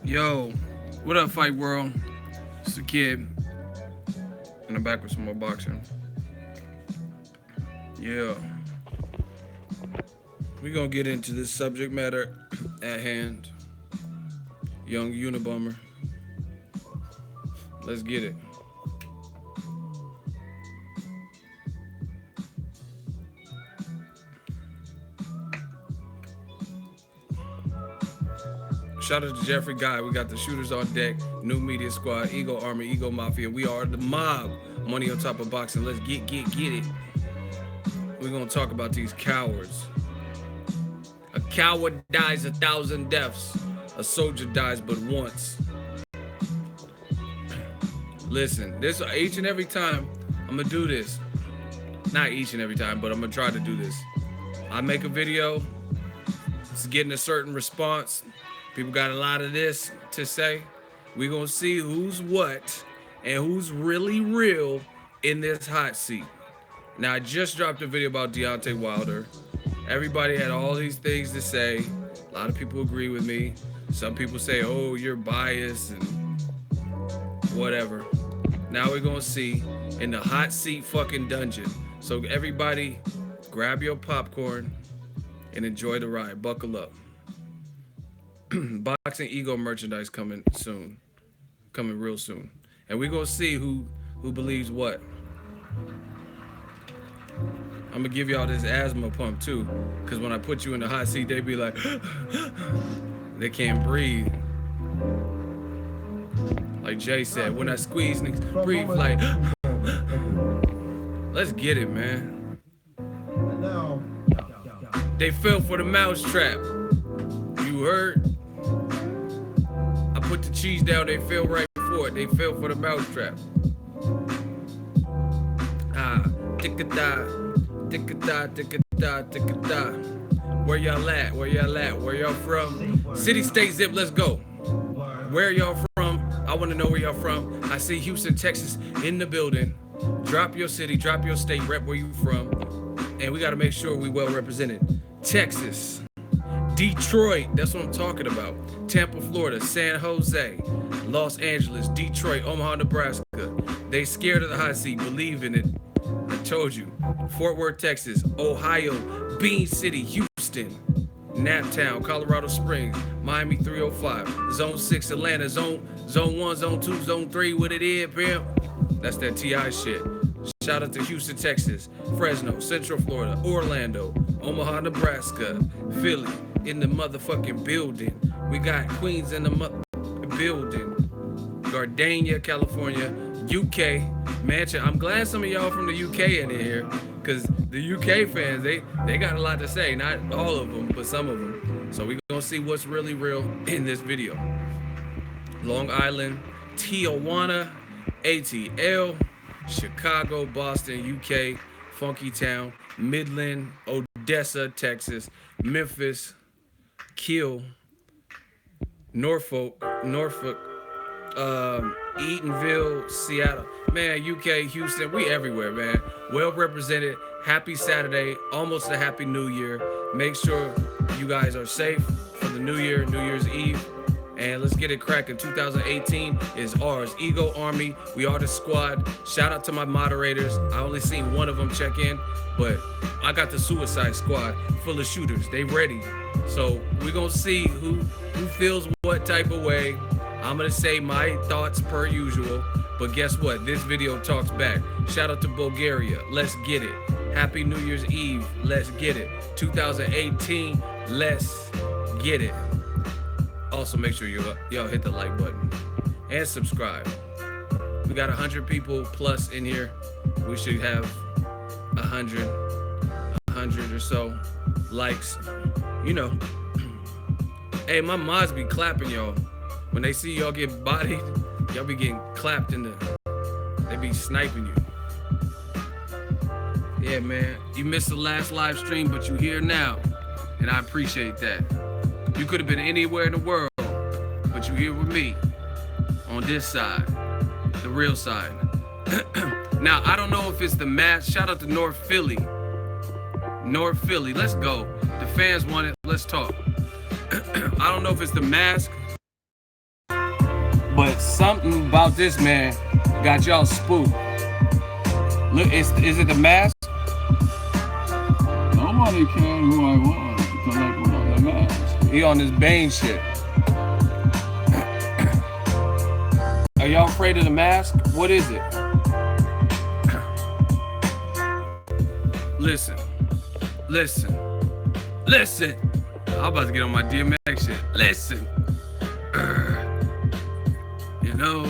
Yo, what up, Fight World? It's the kid. And I'm back with some more boxing. Yeah. We're gonna get into this subject matter at hand. Young Unabomber. Let's get it. Shout out to Jeffrey Guy. We got the shooters on deck. New media squad. Ego Army. Ego Mafia. We are the mob. Money on top of boxing. Let's get it. We're gonna talk about these cowards. A coward dies 1,000 deaths. A soldier dies but once. Listen, this each and every time I'm gonna do this. Not each and every time, but I'm gonna try to do this. I make a video. It's getting a certain response. People got a lot of this to say. We're gonna see who's what and who's really real in this hot seat. Now, I just dropped a video about Deontay Wilder. Everybody had all these things to say. A lot of people agree with me. Some people say, oh, you're biased and whatever. Now we're gonna see in the hot seat fucking dungeon. So everybody grab your popcorn and enjoy the ride. Buckle up. Boxing Ego merchandise coming soon. Coming real soon. And we're gonna see who believes what. I'm gonna give y'all this asthma pump too, because when I put you in the hot seat, they be like, they can't breathe. Like Jay said, when I squeeze, niggas breathe like, let's get it, man. They fell for the mousetrap. You heard? I put the cheese down, they fell right for it. They fell for the mousetrap. Tick-a-da, tick-a-da, tick-a-da. Where y'all at? Where y'all at? Where y'all from? City, state, zip, let's go. Where y'all from? I want to know where y'all from. I see Houston, Texas in the building. Drop your city, drop your state, rep where you from. And we got to make sure we well represented. Texas, Detroit, that's what I'm talking about. Tampa, Florida, San Jose, Los Angeles, Detroit, Omaha, Nebraska. They scared of the hot seat, believe in it. I told you. Fort Worth, Texas, Ohio, Bean City, Houston, Naptown, Colorado Springs, Miami 305, Zone 6, Atlanta, Zone 1, Zone 2, Zone 3, what it is, pimp? That's that TI shit. Shout out to Houston, Texas, Fresno, Central Florida, Orlando, Omaha, Nebraska, Philly, in the motherfucking building. We got Queens in the building. Gardenia, California, UK, Manchester. I'm glad some of y'all from the UK in here, because the UK fans, they got a lot to say. Not all of them, but some of them. So we're going to see what's really real in this video. Long Island, Tijuana, ATL, Chicago, Boston, UK, Funky Town, Midland, Odessa, Texas, Memphis, Kiel, Norfolk, Eatonville, Seattle. Man, UK, Houston, we everywhere, man. Well represented. Happy Saturday, almost a happy New Year. Make sure you guys are safe for the New Year, New Year's Eve. And let's get it cracking. 2018 is ours. Ego Army, we are the squad. Shout out to my moderators. I only seen one of them check in, but I got the Suicide Squad full of shooters. They ready. So we're gonna see who feels what type of way. I'm gonna say my thoughts per usual, but guess what? This video talks back. Shout out to Bulgaria. Let's get it. Happy New Year's Eve. Let's get it. 2018. Let's get it. Also, make sure y'all hit the like button and subscribe. We got 100 people plus in here. We should have 100 or so likes. You know. Hey, my mods be clapping y'all. When they see y'all get bodied, y'all be getting clapped they be sniping you. Yeah, man. You missed the last live stream, but you're here now. And I appreciate that. You could have been anywhere in the world, but you're here with me on this side, the real side. Now, I don't know if it's the mask. Shout out to North Philly. Let's go. The fans want it. Let's talk. I don't know if it's the mask But something about this man got y'all spooked. Look, is it the mask? Nobody cared who I was because I put on the mask. He on this Bane shit. Are y'all afraid of the mask? What is it? Listen. I'm about to get on my DMX shit. Listen. You know,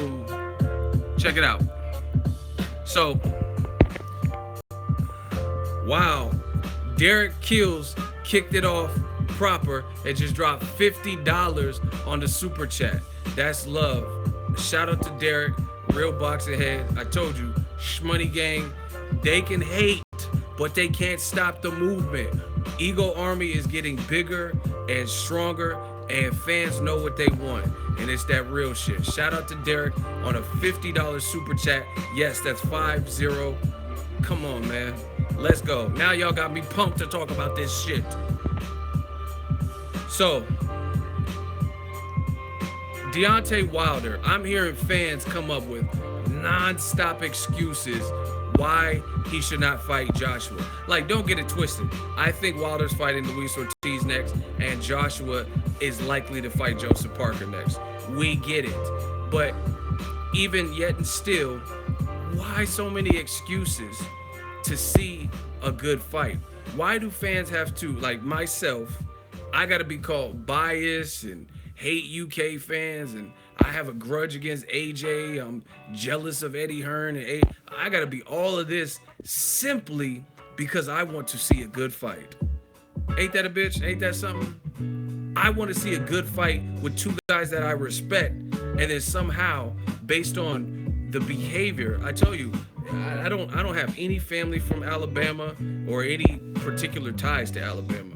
check it out. So, wow, Derek Kills kicked it off proper and just dropped $50 on the super chat. That's love. Shout out to Derek, real boxing head. I told you, Shmoney Gang, they can hate, but they can't stop the movement. Ego Army is getting bigger and stronger, and fans know what they want, and it's that real shit. Shout out to Derek on a $50 super chat. Yes, that's 50. Come on, man. Let's go. Now y'all got me pumped to talk about this shit. So, Deontay Wilder, I'm hearing fans come up with non-stop excuses why he should not fight Joshua. Like, don't get it twisted. I think Wilder's fighting Luis Ortiz next, and Joshua is likely to fight Joseph Parker next. We get it. But even yet and still, why so many excuses to see a good fight? Why do fans have to, like myself, I gotta be called biased and hate UK fans, and I have a grudge against AJ, I'm jealous of Eddie Hearn, and I gotta be all of this simply because I want to see a good fight. Ain't that a bitch? Ain't that something? I want to see a good fight with two guys that I respect, and then somehow, based on the behavior, I tell you, I don't have any family from Alabama or any particular ties to Alabama.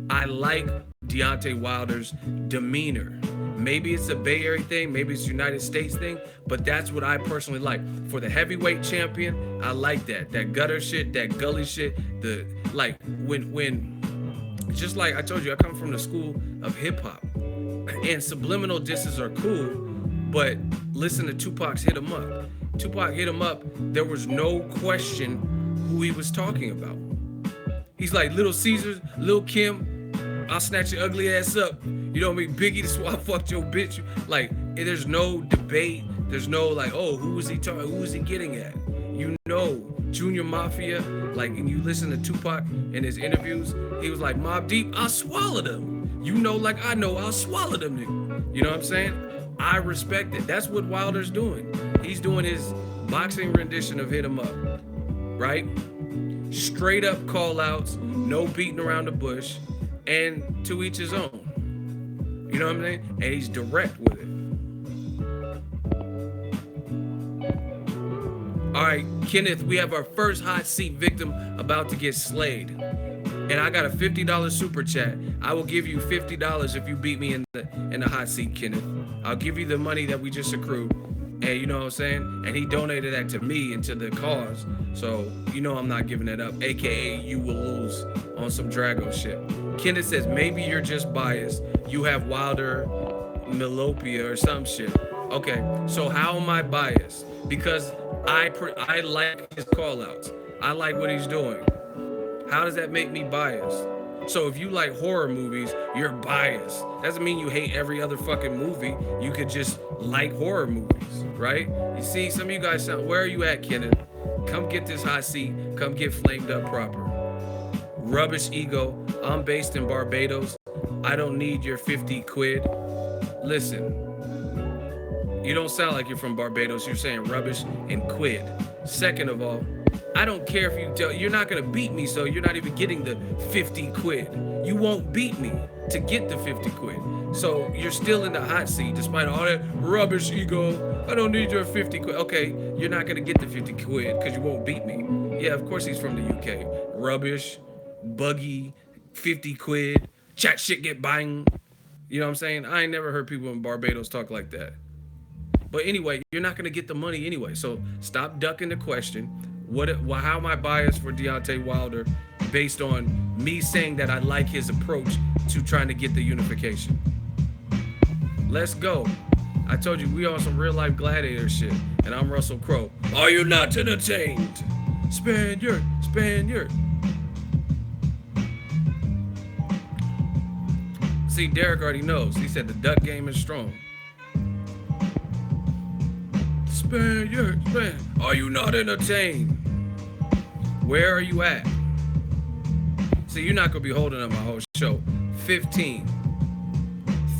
I like Deontay Wilder's demeanor. Maybe it's a Bay Area thing, maybe it's a United States thing, but that's what I personally like. For the heavyweight champion, I like that. That gutter shit, that gully shit, when just like I told you, I come from the school of hip hop. And subliminal disses are cool, but listen to Tupac's Hit 'Em Up. Tupac hit him up, there was no question who he was talking about. He's like, Little Caesars, Lil Kim, I'll snatch your ugly ass up. You know what I mean? Biggie, this is why I fucked your bitch. Like, there's no debate. There's no like, oh, who is he talking? Who is he getting at? You know, Junior Mafia, like, and you listen to Tupac in his interviews, he was like, Mobb Deep, I swallowed him. You know, like I know, I'll swallow them nigga. You know what I'm saying? I respect it. That's what Wilder's doing. He's doing his boxing rendition of Hit 'Em Up, right? Straight up call outs, no beating around the bush, and to each his own. You know what I'm saying? And he's direct with it. All right, Kenneth, we have our first hot seat victim about to get slayed. And I got a $50 super chat. I will give you $50 if you beat me in the hot seat, Kenneth. I'll give you the money that we just accrued. And you know what I'm saying? And he donated that to me and to the cause. So you know I'm not giving that up. AKA you will lose on some Drago shit. Kenneth says, maybe you're just biased. You have Wilder myopia or some shit. Okay, so how am I biased? Because I like his call outs. I like what he's doing. How does that make me biased? So if you like horror movies, you're biased. Doesn't mean you hate every other fucking movie. You could just like horror movies, right? You see, some of you guys sound, where are you at, Kenneth? Come get this hot seat. Come get flamed up proper. Rubbish ego. I'm based in Barbados. I don't need your 50 quid. Listen, you don't sound like you're from Barbados. You're saying rubbish and quid. Second of all, I don't care if you tell, you're not gonna beat me, so you're not even getting the 50 quid. You won't beat me to get the 50 quid. So you're still in the hot seat despite all that rubbish ego. I don't need your 50 quid. Okay, you're not gonna get the 50 quid because you won't beat me. Yeah, of course he's from the UK. Rubbish, buggy, 50 quid, chat shit get bang. You know what I'm saying? I ain't never heard people in Barbados talk like that. But anyway, you're not gonna get the money anyway. So stop ducking the question. How am I biased for Deontay Wilder based on me saying that I like his approach to trying to get the unification? Let's go. I told you we on some real life gladiator shit, and I'm Russell Crowe. Are you not entertained? Spaniard, Spaniard. See, Derek already knows. He said the duck game is strong. Spaniard, Spaniard. Are you not entertained? Where are you at? See, you're not gonna be holding up my whole show. 15,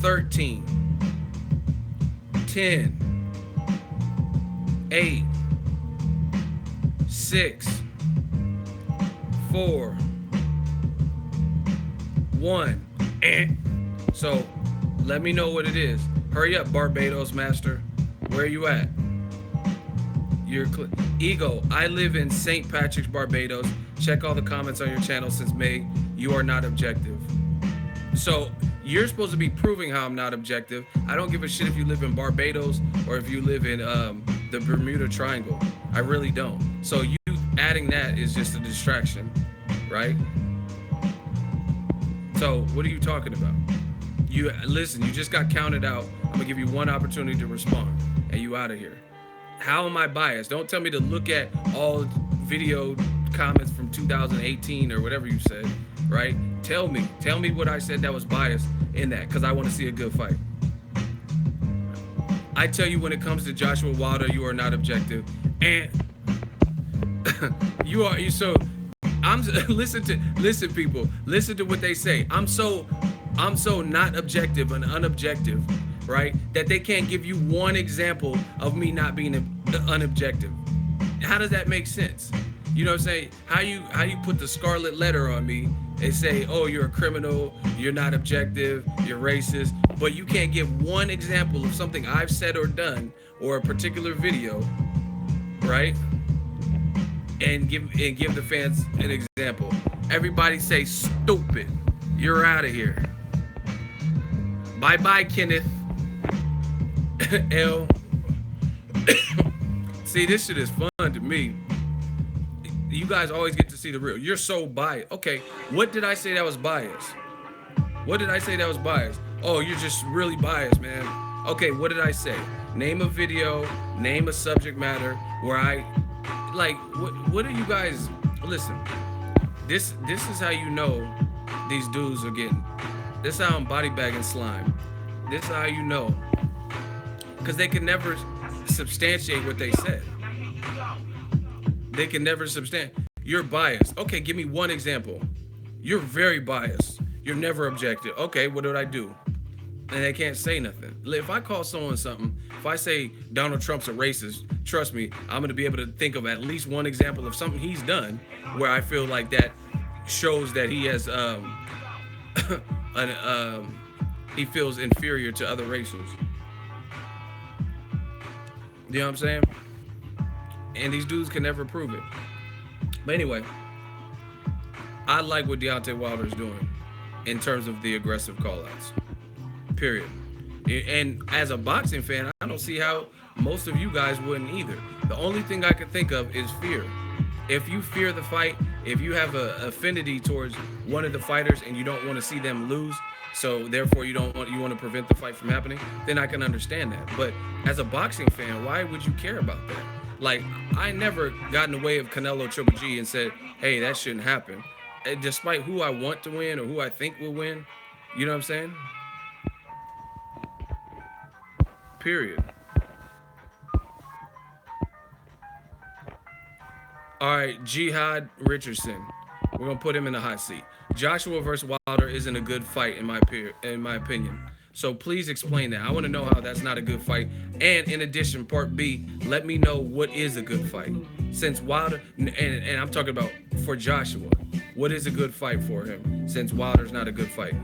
13, 10, 8, 6, 4, 1. So let me know what it is. Hurry up, Barbados Master. Where you at? Ego, I live in St. Patrick's, Barbados. Check all the comments on your channel since May. You are not objective. So you're supposed to be proving how I'm not objective. I don't give a shit if you live in Barbados or if you live in the Bermuda Triangle. I really don't. So you adding that is just a distraction, right? So what are you talking about? You listen, you just got counted out. I'm gonna give you one opportunity to respond and you out of here. How am I biased? Don't tell me to look at all video comments from 2018 or whatever you said, right? Tell me what I said that was biased in that, because I want to see a good fight. I tell you, when it comes to Joshua Wilder, you are not objective, and listen people, listen to what they say. I'm so not objective and unobjective, right, that they can't give you one example of me not being unobjective. How does that make sense? You know what I'm saying? How you put the scarlet letter on me and say, oh, you're a criminal, you're not objective, you're racist, but you can't give one example of something I've said or done or a particular video, right? And give the fans an example. Everybody say stupid. You're out of here. Bye-bye, Kenneth. L. See, this shit is fun to me. You guys always get to see the real. You're so biased. Okay, what did I say that was biased? What did I say that was biased? Oh, you're just really biased, man. Okay, what did I say? Name a video, name a subject matter where I, like, what are you guys, listen, this is how you know these dudes are getting, this is how I'm body bagging slime. This is how you know. Because they can never substantiate what they said. They can never substantiate. You're biased. Okay, give me one example. You're very biased. You're never objective. Okay, what did I do? And they can't say nothing. If I call someone something, if I say Donald Trump's a racist, trust me, I'm going to be able to think of at least one example of something he's done where I feel like that shows that he has, he feels inferior to other races. You know what I'm saying? And these dudes can never prove it. But anyway, I like what Deontay Wilder is doing in terms of the aggressive callouts. Period. And as a boxing fan, I don't see how most of you guys wouldn't either. The only thing I can think of is fear. If you fear the fight, if you have an affinity towards one of the fighters and you don't want to see them lose, so therefore you want to prevent the fight from happening, then I can understand that. But as a boxing fan, why would you care about that? Like, I never got in the way of Canelo Triple G and said, hey, that shouldn't happen. And despite who I want to win or who I think will win, you know what I'm saying? Period. All right, Jihad Richardson. We're going to put him in the hot seat. Joshua versus Wilder isn't a good fight in my opinion. So please explain that. I want to know how that's not a good fight. And in addition, part B, let me know what is a good fight. Since Wilder, and I'm talking about for Joshua, what is a good fight for him? Since Wilder's not a good fight,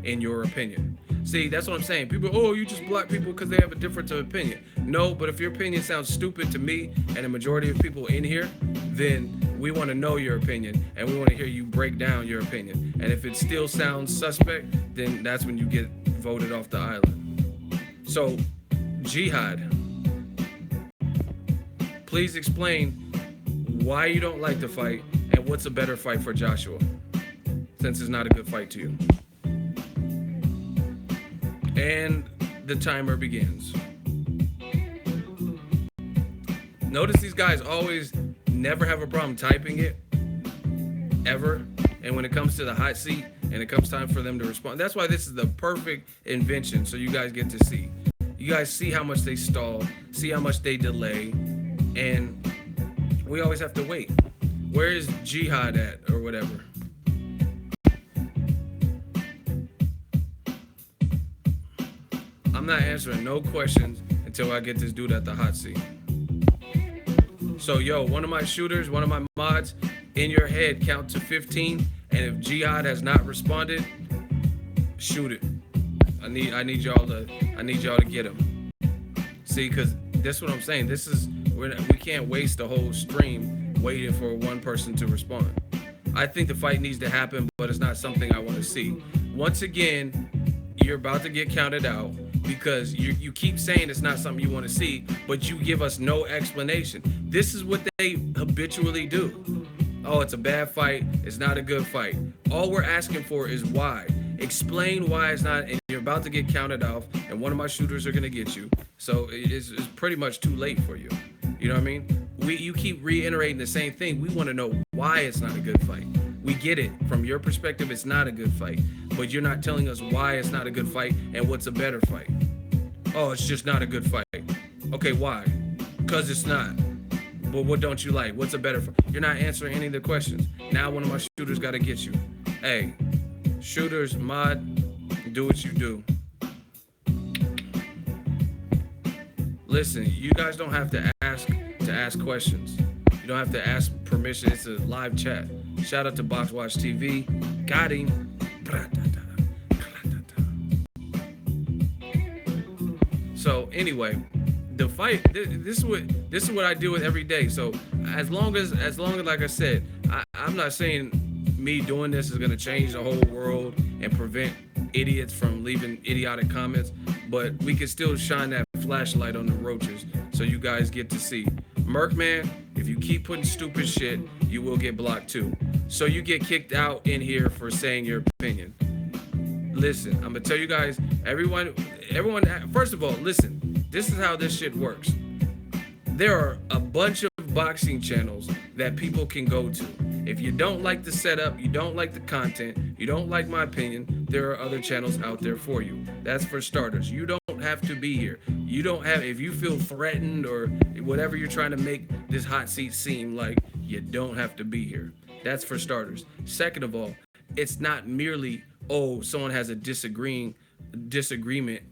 in your opinion. See, that's what I'm saying. People, oh, you just block people because they have a difference of opinion. No, but if your opinion sounds stupid to me and the majority of people in here, then we want to know your opinion and we want to hear you break down your opinion. And if it still sounds suspect, then that's when you get voted off the island. So, Jihad, please explain why you don't like the fight and what's a better fight for Joshua, since it's not a good fight to you. And the timer begins. Notice these guys always never have a problem typing it, ever. And when it comes to the hot seat and it comes time for them to respond, that's why this is the perfect invention. So you guys get to see. You guys see how much they stall, see how much they delay, and we always have to wait. Where is Jihad at, or whatever? I'm not answering no questions until I get this dude at the hot seat. So, yo, one of my shooters, one of my mods, in your head, count to 15, and if Jihad has not responded, shoot it. I need y'all to get him. See, because that's what I'm saying. We can't waste the whole stream waiting for one person to respond. I think the fight needs to happen, but it's not something I want to see. Once again, you're about to get counted out because you keep saying it's not something you want to see, but you give us no explanation. This is what they habitually do. Oh, it's a bad fight. It's not a good fight. All we're asking for is why. Explain why it's not, and you're about to get counted off, and one of my shooters are going to get you. So it's pretty much too late for you. You know what I mean? You keep reiterating the same thing. We want to know why it's not a good fight. We get it. From your perspective, it's not a good fight. But you're not telling us why it's not a good fight and what's a better fight. Oh, it's just not a good fight. Okay, why? Because it's not. But what don't you like? What's a better fight? You're not answering any of the questions. Now one of my shooters got to get you. Hey, shooters, mod, do what you do. Listen, you guys don't have to ask questions. You don't have to ask permission. It's a live chat. Shout out to Boxwatch TV. Got him. So anyway, the fight. This is what I deal with every day. So as long as like I said, I'm not saying me doing this is gonna change the whole world and prevent idiots from leaving idiotic comments, but we can still shine that flashlight on the roaches so you guys get to see. Merkman, if you keep putting stupid shit, you will get blocked too. So you get kicked out in here for saying your opinion. Listen, I'm gonna tell you guys, everyone, first of all, listen, this is how this shit works. There are a bunch of boxing channels that people can go to. If you don't like the setup, you don't like the content, you don't like my opinion, there are other channels out there for you. That's for starters. You don't have to be here. You don't have, if you feel threatened or whatever you're trying to make this hot seat seem like, you don't have to be here. That's for starters. Second of all, it's not merely, oh, someone has a disagreement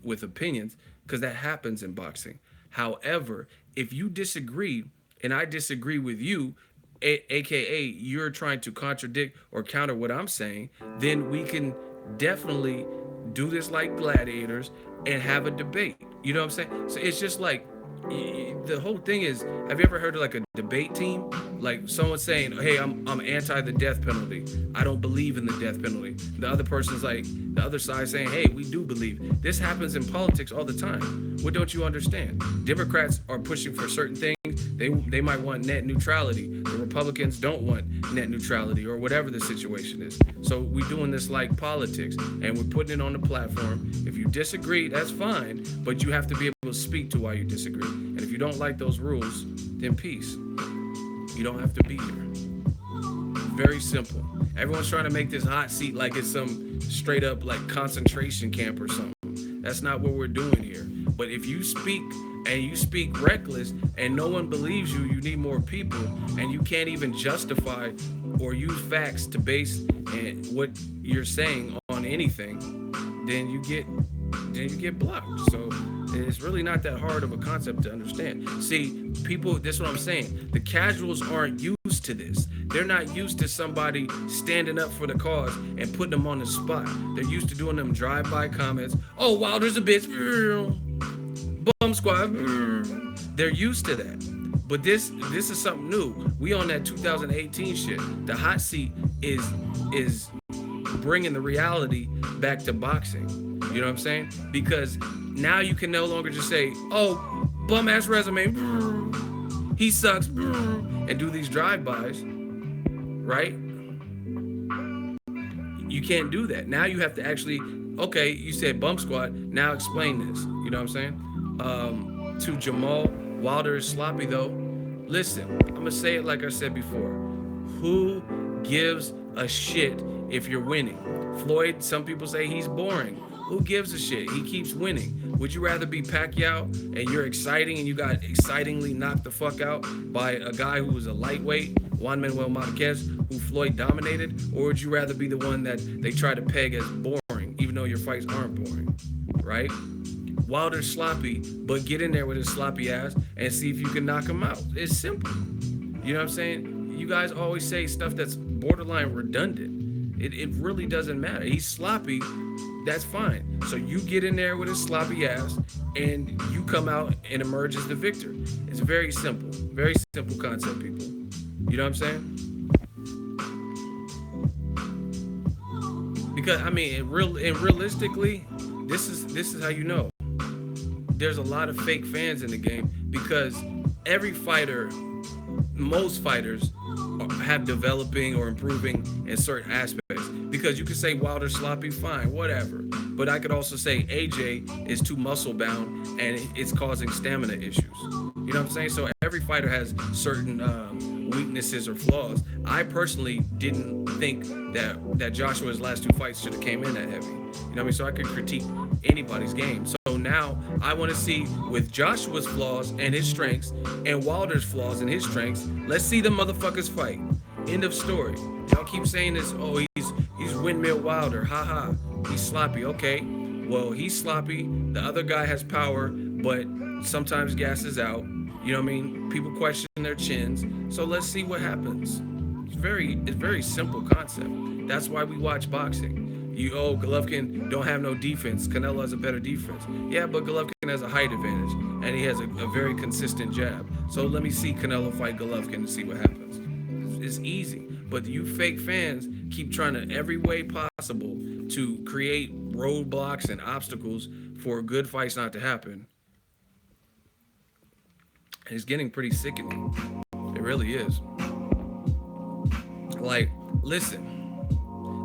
with opinions, because that happens in boxing. However, if you disagree and I disagree with you, aka you're trying to contradict or counter what I'm saying, then we can definitely do this like gladiators and have a debate. You know what I'm saying? So it's just like, the whole thing is, have you ever heard of like a debate team? Like someone saying, hey, I'm anti the death penalty. I don't believe in the death penalty. The other person's like, the other side saying, hey, we do believe. This happens in politics all the time. What don't you understand? Democrats are pushing for certain things. They might want net neutrality. The Republicans don't want net neutrality, or whatever the situation is. So we're doing this like politics, and we're putting it on the platform. If you disagree, that's fine, but you have to be able to speak to why you disagree. And if you don't like those rules, then peace. You don't have to be here. Very simple. Everyone's trying to make this hot seat like it's some straight up like concentration camp or something. That's not what we're doing here. But if you speak and you speak reckless and no one believes you, you need more people, and you can't even justify or use facts to base what you're saying on anything, then you get blocked. So it's really not that hard of a concept to understand. See, people, this is what I'm saying. The casuals aren't used to this. They're not used to somebody standing up for the cause and putting them on the spot. They're used to doing them drive-by comments. Oh, Wilder's a bitch. Bum squad. They're used to that. But this is something new. We on that 2018 shit. The hot seat is bringing the reality back to boxing. You know what I'm saying? Because now you can no longer just say, oh, bum ass resume, he sucks, and do these drive-bys, right? You can't do that. Now you have to actually, okay, you said bum squad, now explain this. You know what I'm saying? To Jamal, Wilder is sloppy though. Listen, I'm gonna say it like I said before. Who gives a shit if you're winning? Floyd, some people say he's boring. Who gives a shit? He keeps winning. Would you rather be Pacquiao and you're exciting and you got excitingly knocked the fuck out by a guy who was a lightweight, Juan Manuel Marquez, who Floyd dominated? Or would you rather be the one that they try to peg as boring, even though your fights aren't boring, right? Wilder's sloppy, but get in there with his sloppy ass and see if you can knock him out. It's simple. You know what I'm saying? You guys always say stuff that's borderline redundant. It really doesn't matter. He's sloppy, that's fine. So you get in there with his sloppy ass and you come out and emerge as the victor. It's very simple. Very simple concept, people. You know what I'm saying? Because I mean, realistically, this is how you know. There's a lot of fake fans in the game because every fighter, most fighters have developing or improving in certain aspects. Because you could say Wilder sloppy, fine, whatever. But I could also say AJ is too muscle bound and it's causing stamina issues. You know what I'm saying? So every fighter has certain weaknesses or flaws. I personally didn't think that Joshua's last two fights should have came in that heavy. You know what I mean? So I could critique anybody's game. So now I want to see with Joshua's flaws and his strengths and Wilder's flaws and his strengths, let's see the motherfuckers fight. End of story. Y'all keep saying this, oh, he's windmill Wilder, haha, he's sloppy. Okay, well, he's sloppy. The other guy has power, but sometimes gasses out. You know what I mean? People question their chins. So let's see what happens. It's very simple concept. That's why we watch boxing. Golovkin don't have no defense. Canelo has a better defense. Yeah, but Golovkin has a height advantage, and he has a very consistent jab. So let me see Canelo fight Golovkin and see what happens. It's easy. But you fake fans keep trying to every way possible to create roadblocks and obstacles for good fights not to happen. And it's getting pretty sickening. It really is. Like, listen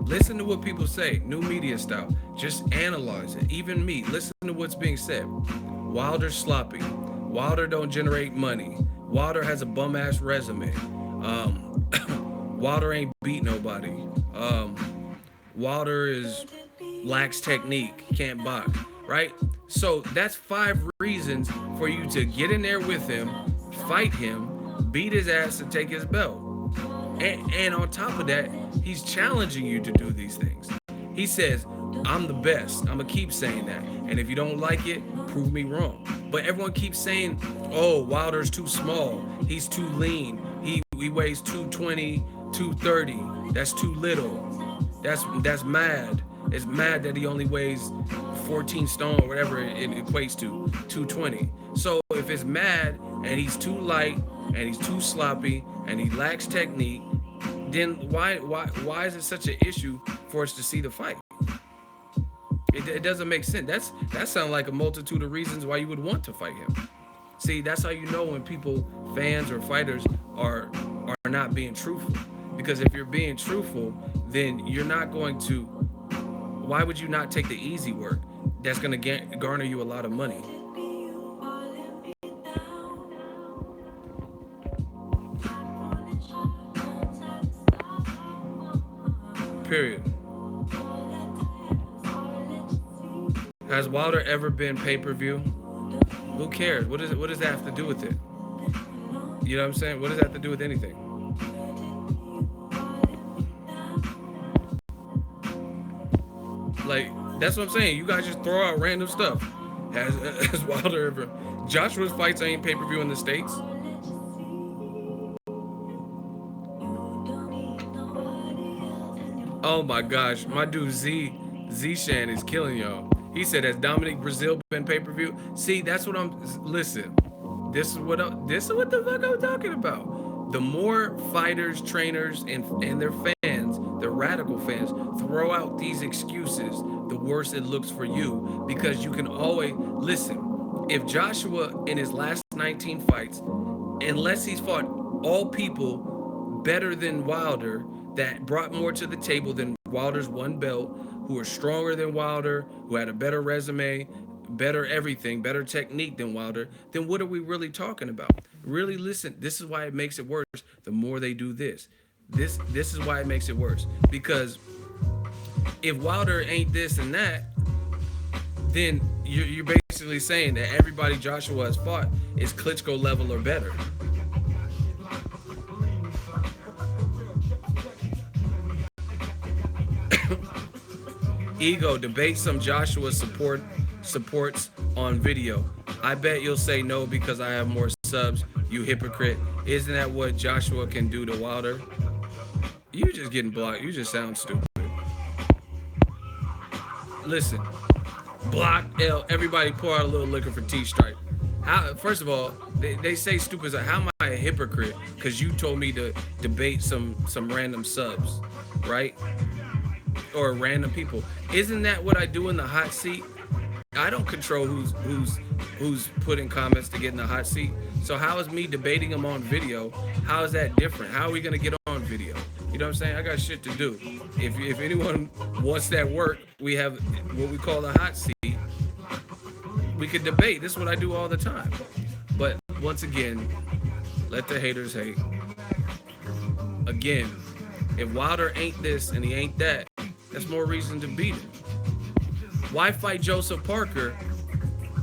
to what people say. New media style. Just analyze it. Even me, listen to what's being said. Wilder's sloppy. Wilder don't generate money. Wilder has a bum ass resume. Wilder ain't beat nobody. Wilder lacks technique, can't box, right? So that's 5 reasons for you to get in there with him, fight him, beat his ass, and take his belt. And on top of that, he's challenging you to do these things. He says, I'm the best. I'm going to keep saying that. And if you don't like it, prove me wrong. But everyone keeps saying, oh, Wilder's too small. He's too lean. He weighs 220, 230. That's too little. That's mad. It's mad that he only weighs 14 stone or whatever it equates to, 220. So if it's mad and he's too light and he's too sloppy and he lacks technique, then why is it such an issue for us to see the fight? It doesn't make sense. That sounds like a multitude of reasons why you would want to fight him. See, that's how you know when people, fans or fighters, are not being truthful. Because if you're being truthful, then you're not going to. Why would you not take the easy work? That's going to garner you a lot of money. Period. Has Wilder ever been pay-per-view? Who cares? What does that have to do with it? You know what I'm saying? What does that have to do with anything? Like, that's what I'm saying. You guys just throw out random stuff. Has Wilder ever? Joshua's fights ain't pay-per-view in the States. Oh my gosh, my dude Z-Shan is killing y'all. He said, has Dominic Brazil been pay-per-view? See, that's what listen. This is what the fuck I'm talking about. The more fighters, trainers, and their fans, their radical fans, throw out these excuses, the worse it looks for you. Because you can always, listen, if Joshua in his last 19 fights, unless he's fought all people better than Wilder, that brought more to the table than Wilder's one belt, who are stronger than Wilder, who had a better resume, better everything, better technique than Wilder, then what are we really talking about? Really listen. This is why it makes it worse. The more they do this, this is why it makes it worse. Because if Wilder ain't this and that, then you're basically saying that everybody Joshua has fought is Klitschko level or better. Ego, debate some Joshua supports on video. I bet you'll say no because I have more subs, you hypocrite. Isn't that what Joshua can do to Wilder? You just getting blocked. You just sound stupid. Listen, block L. Everybody pour out a little liquor for T-Stripe. First of all, they say stupid. How am I a hypocrite? Because you told me to debate some random subs, right? Or random people. Isn't that what I do in the hot seat? I don't control who's putting comments to get in the hot seat. So how is me debating them on video? How is that different? How are we gonna get on video? You know what I'm saying? I got shit to do. If anyone wants that work, we have what we call the hot seat. We could debate. This is what I do all the time. But once again, let the haters hate. Again, if Wilder ain't this and he ain't that, that's more reason to beat him. Why fight Joseph Parker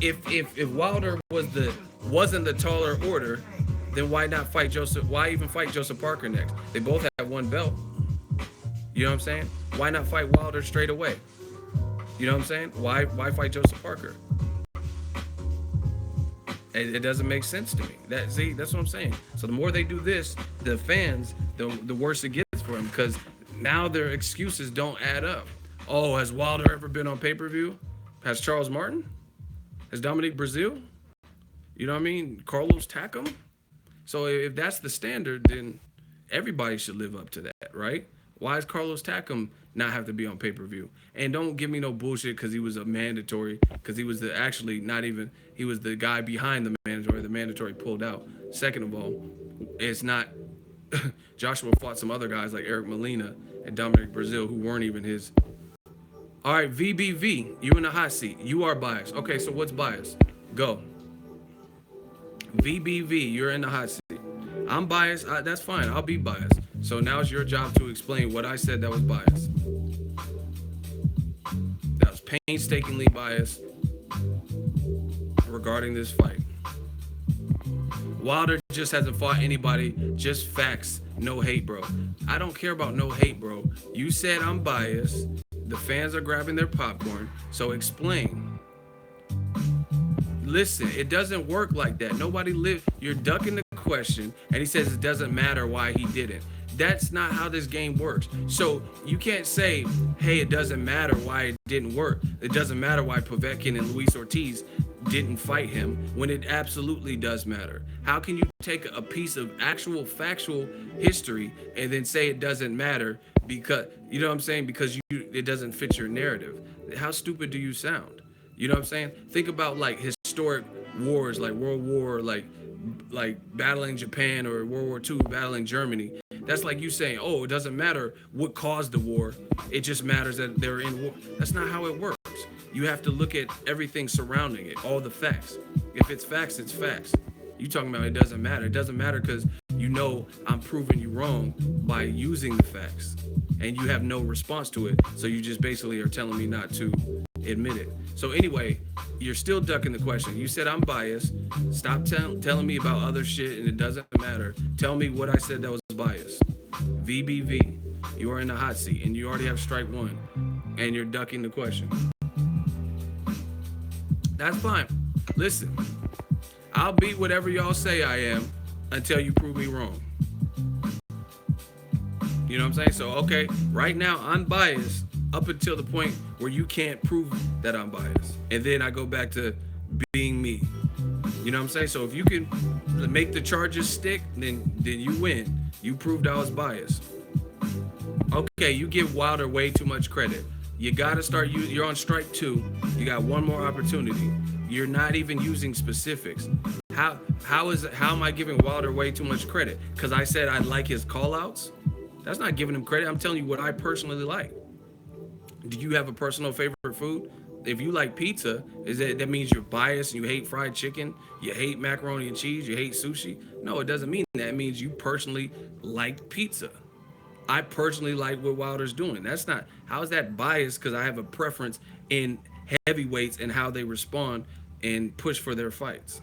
if Wilder wasn't the taller order? Then why not fight Joseph? Why even fight Joseph Parker next? They both have one belt. You know what I'm saying? Why not fight Wilder straight away? You know what I'm saying? Why fight Joseph Parker? It doesn't make sense to me. That's what I'm saying. So the more they do this, the fans, the worse it gets for them, because now their excuses don't add up. Oh, has Wilder ever been on pay-per-view? Has Charles Martin? Has Dominic Brazil? You know what I mean? Carlos Takam? So if that's the standard, then everybody should live up to that, right? Why does Carlos Takam not have to be on pay-per-view? And don't give me no bullshit because he was a mandatory, because he was he was the guy behind the mandatory. The mandatory pulled out. Second of all, it's not, Joshua fought some other guys like Eric Molina and Dominic Brazil who weren't even his. All right, VBV, you in the hot seat. You are biased. Okay, so what's biased? Go. VBV, you're in the hot seat. I'm biased. That's fine. I'll be biased. So now it's your job to explain what I said that was biased. That was painstakingly biased regarding this fight. Wilder just hasn't fought anybody. Just facts. No hate, bro. I don't care about no hate, bro. You said I'm biased. The fans are grabbing their popcorn. So explain. Listen, it doesn't work like that. You're ducking the question, and he says it doesn't matter why he didn't. That's not how this game works. So you can't say, hey, it doesn't matter why it didn't work. It doesn't matter why Povetkin and Luis Ortiz didn't fight him, when it absolutely does matter. How can you take a piece of actual factual history and then say it doesn't matter because, you know what I'm saying, because it doesn't fit your narrative? How stupid do you sound? You know what I'm saying? Think about like historic wars, like World War, like battling Japan, or World War II battling Germany. That's like you saying, oh, it doesn't matter what caused the war. It just matters that they're in war. That's not how it works. You have to look at everything surrounding it, all the facts. If it's facts, it's facts. You talking about it doesn't matter. It doesn't matter because you know I'm proving you wrong by using the facts. And you have no response to it. So you just basically are telling me not to admit it. So anyway, you're still ducking the question. You said I'm biased. Stop telling me about other shit and it doesn't matter. Tell me what I said that was biased. VBV, you are in the hot seat and you already have strike one and you're ducking the question. That's fine. Listen, I'll beat whatever y'all say I am until you prove me wrong. You know what I'm saying? So, okay, right now I'm biased up until the point where you can't prove that I'm biased. And then I go back to being me. You know what I'm saying? So if you can make the charges stick, then you win. You proved I was biased. Okay, you give Wilder way too much credit. You gotta start, you're on strike two. You got one more opportunity. You're not even using specifics. How am I giving Wilder way too much credit? Because I said I like his call-outs? That's not giving him credit. I'm telling you what I personally like. Do you have a personal favorite food? If you like pizza, is that means you're biased and you hate fried chicken, you hate macaroni and cheese, you hate sushi? No, it doesn't mean that. It means you personally like pizza. I personally like what Wilder's doing. That's not, how is that biased because I have a preference in heavyweights and how they respond and push for their fights.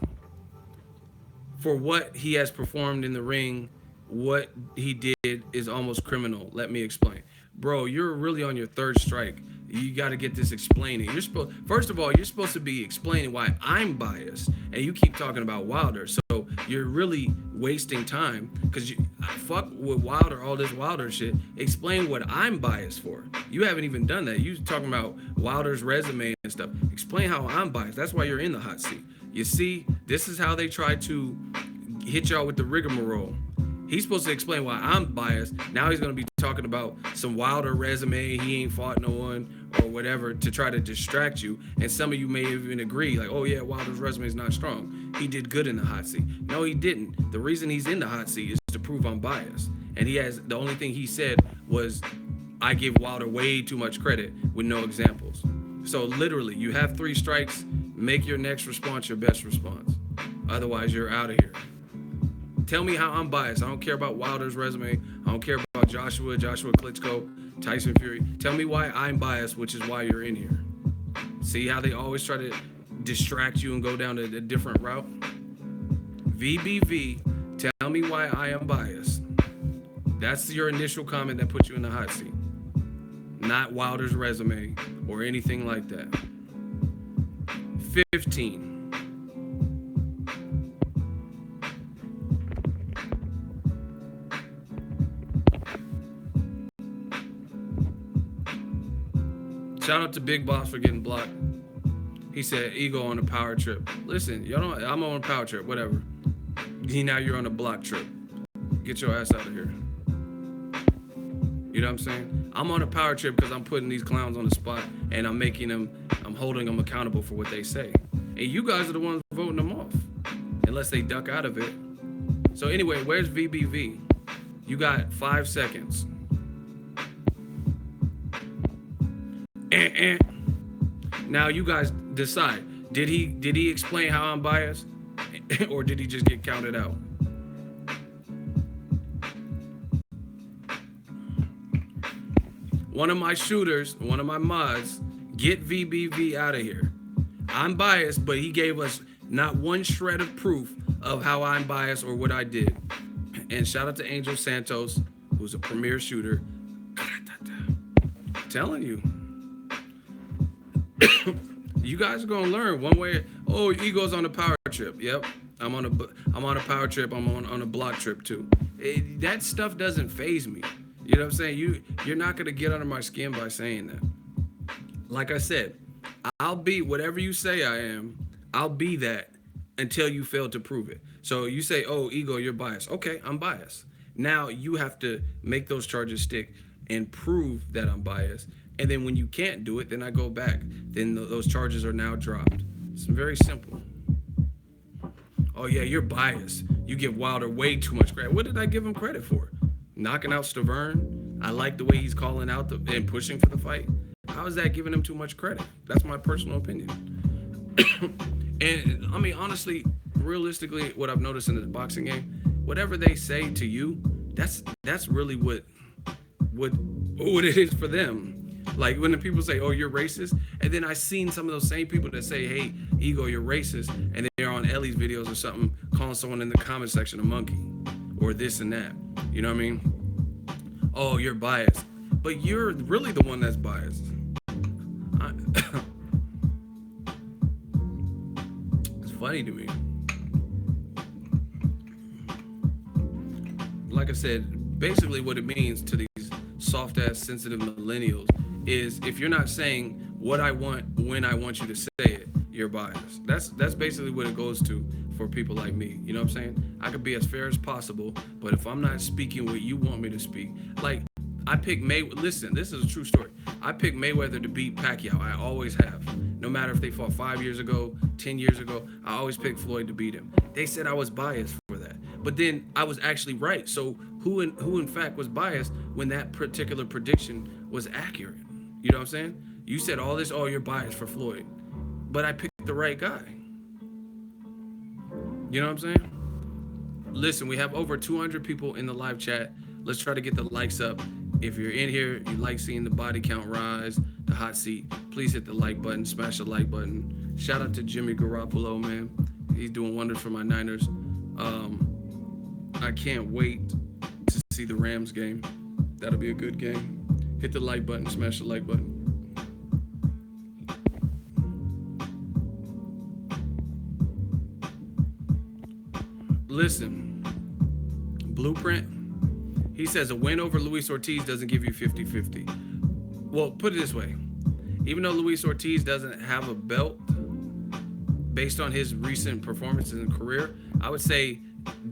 For what he has performed in the ring, what he did is almost criminal. Let me explain. Bro, you're really on your third strike. You got to get this explaining. You're supposed, first of all, you're supposed to be explaining why I'm biased, and you keep talking about Wilder. So you're really wasting time because you fuck with Wilder, all this Wilder shit. Explain what I'm biased for. You haven't even done that. You talking about Wilder's resume and stuff. Explain how I'm biased. That's why you're in the hot seat. You see, this is how they try to hit y'all with the rigmarole. He's supposed to explain why I'm biased. Now he's going to be talking about some Wilder resume. He ain't fought no one or whatever to try to distract you. And some of you may even agree, like, oh yeah, Wilder's resume is not strong. He did good in the hot seat. No, he didn't. The reason he's in the hot seat is to prove I'm biased. And he has, the only thing he said was, I give Wilder way too much credit with no examples. So literally, you have 3 strikes. Make your next response your best response. Otherwise, you're out of here. Tell me how I'm biased. I don't care about Wilder's resume. I don't care about Joshua Klitschko, Tyson Fury. Tell me why I'm biased, which is why you're in here. See how they always try to distract you and go down a different route? VBV, tell me why I am biased. That's your initial comment that puts you in the hot seat. Not Wilder's resume or anything like that. 15. Shout out to Big Boss for getting blocked. He said, ego on a power trip. Listen, y'all don't, I'm on a power trip, whatever. Now you're on a block trip. Get your ass out of here. You know what I'm saying? I'm on a power trip because I'm putting these clowns on the spot and I'm holding them accountable for what they say. And you guys are the ones voting them off. Unless they duck out of it. So anyway, where's VBV? You got 5 seconds. Now you guys decide. Did he explain how I'm biased? Or did he just get counted out? One of my shooters, one of my mods, get VBV out of here. I'm biased, but he gave us not one shred of proof of how I'm biased or what I did. And shout out to Angel Santos, who's a premier shooter. Telling you. You guys are gonna learn one way. Oh, ego's on a power trip. Yep, I'm on a power trip. I'm on a block trip too. That stuff doesn't faze me. You know what I'm saying? You're not gonna get under my skin by saying that. Like I said, I'll be whatever you say I am. I'll be that until you fail to prove it. So you say, oh, ego, you're biased. Okay, I'm biased. Now you have to make those charges stick and prove that I'm biased. And then when you can't do it, then I go back. Then those charges are now dropped. It's very simple. Oh yeah, you're biased. You give Wilder way too much credit. What did I give him credit for? Knocking out Stavern. I like the way he's calling out and pushing for the fight. How is that giving him too much credit? That's my personal opinion. And I mean, honestly, realistically, what I've noticed in the boxing game, whatever they say to you, that's really what it is for them. Like when the people say, oh, you're racist, and then I seen some of those same people that say, hey, ego, you're racist, and they're on Ellie's videos or something, calling someone in the comment section a monkey, or this and that. You know what I mean? Oh, you're biased. But you're really the one that's biased. It's funny to me. Like I said, basically what it means to these soft-ass, sensitive millennials is if you're not saying what I want when I want you to say it, you're biased. That's basically what it goes to for people like me. You know what I'm saying? I could be as fair as possible, but if I'm not speaking what you want me to speak, like I picked Mayweather. Listen, this is a true story. I picked Mayweather to beat Pacquiao. I always have. No matter if they fought 5 years ago, 10 years ago, I always picked Floyd to beat him. They said I was biased for that. But then I was actually right. So who in fact was biased when that particular prediction was accurate? You know what I'm saying? You said all this, oh, you're biased for Floyd. But I picked the right guy. You know what I'm saying? Listen, we have over 200 people in the live chat. Let's try to get the likes up. If you're in here, you like seeing the body count rise, the hot seat, please hit the like button, smash the like button. Shout out to Jimmy Garoppolo, man. He's doing wonders for my Niners. I can't wait to see the Rams game. That'll be a good game. Hit the like button, smash the like button. Listen, Blueprint, he says a win over Luis Ortiz doesn't give you 50-50. Well, put it this way. Even though Luis Ortiz doesn't have a belt, based on his recent performances in career, I would say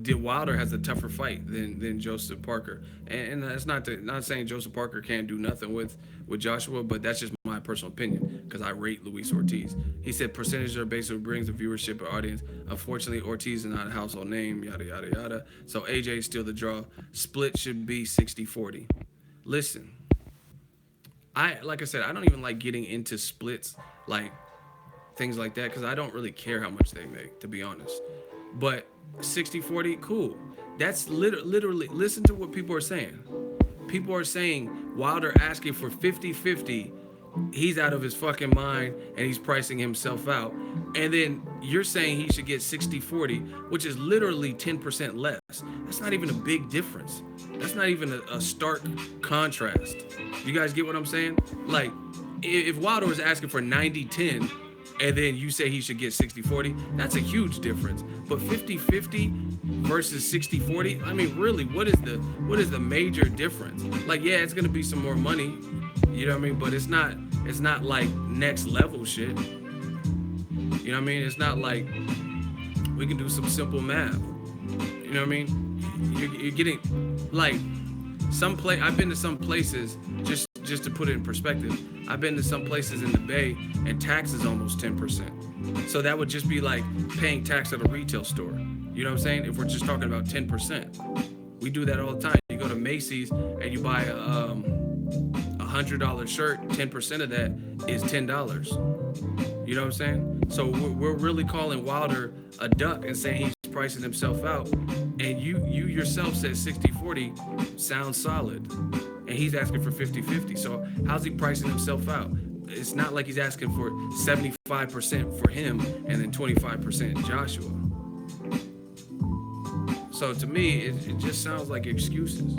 Wilder has a tougher fight than Joseph Parker. And that's not saying Joseph Parker can't do nothing with Joshua, but that's just my personal opinion because I rate Luis Ortiz. He said percentage are basically brings the viewership or audience. Unfortunately, Ortiz is not a household name, yada, yada, yada. So AJ is still the draw. Split should be 60-40. Listen, like I said, I don't even like getting into splits, like things like that, because I don't really care how much they make, to be honest. But 60-40, cool. That's literally, listen to what people are saying. People are saying Wilder asking for 50-50. He's out of his fucking mind and he's pricing himself out. And then you're saying he should get 60-40, which is literally 10% less. That's not even a big difference. That's not even a stark contrast. You guys get what I'm saying? Like, if Wilder was asking for 90-10, and then you say he should get 60-40, that's a huge difference. But 50-50 versus 60-40, I mean, really, what is the major difference? Like, yeah, it's gonna be some more money, you know what I mean? But it's not like next level shit. You know what I mean? It's not like we can do some simple math. You know what I mean? You're getting like I've been to some places, just to put it in perspective, I've been to some places in the Bay and tax is almost 10%. So that would just be like paying tax at a retail store. You know what I'm saying? If we're just talking about 10%. We do that all the time. You go to Macy's and you buy a $100 shirt, 10% of that is $10. You know what I'm saying? So we're really calling Wilder a duck and saying he's pricing himself out. And you yourself said 60-40 sounds solid. And he's asking for 50-50. So how's he pricing himself out? It's not like he's asking for 75% for him and then 25% Joshua. So to me, it just sounds like excuses.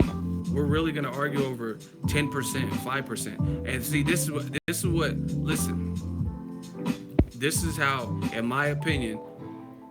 We're really gonna argue over 10%, 5%. And see, this is what, listen, this is how, in my opinion,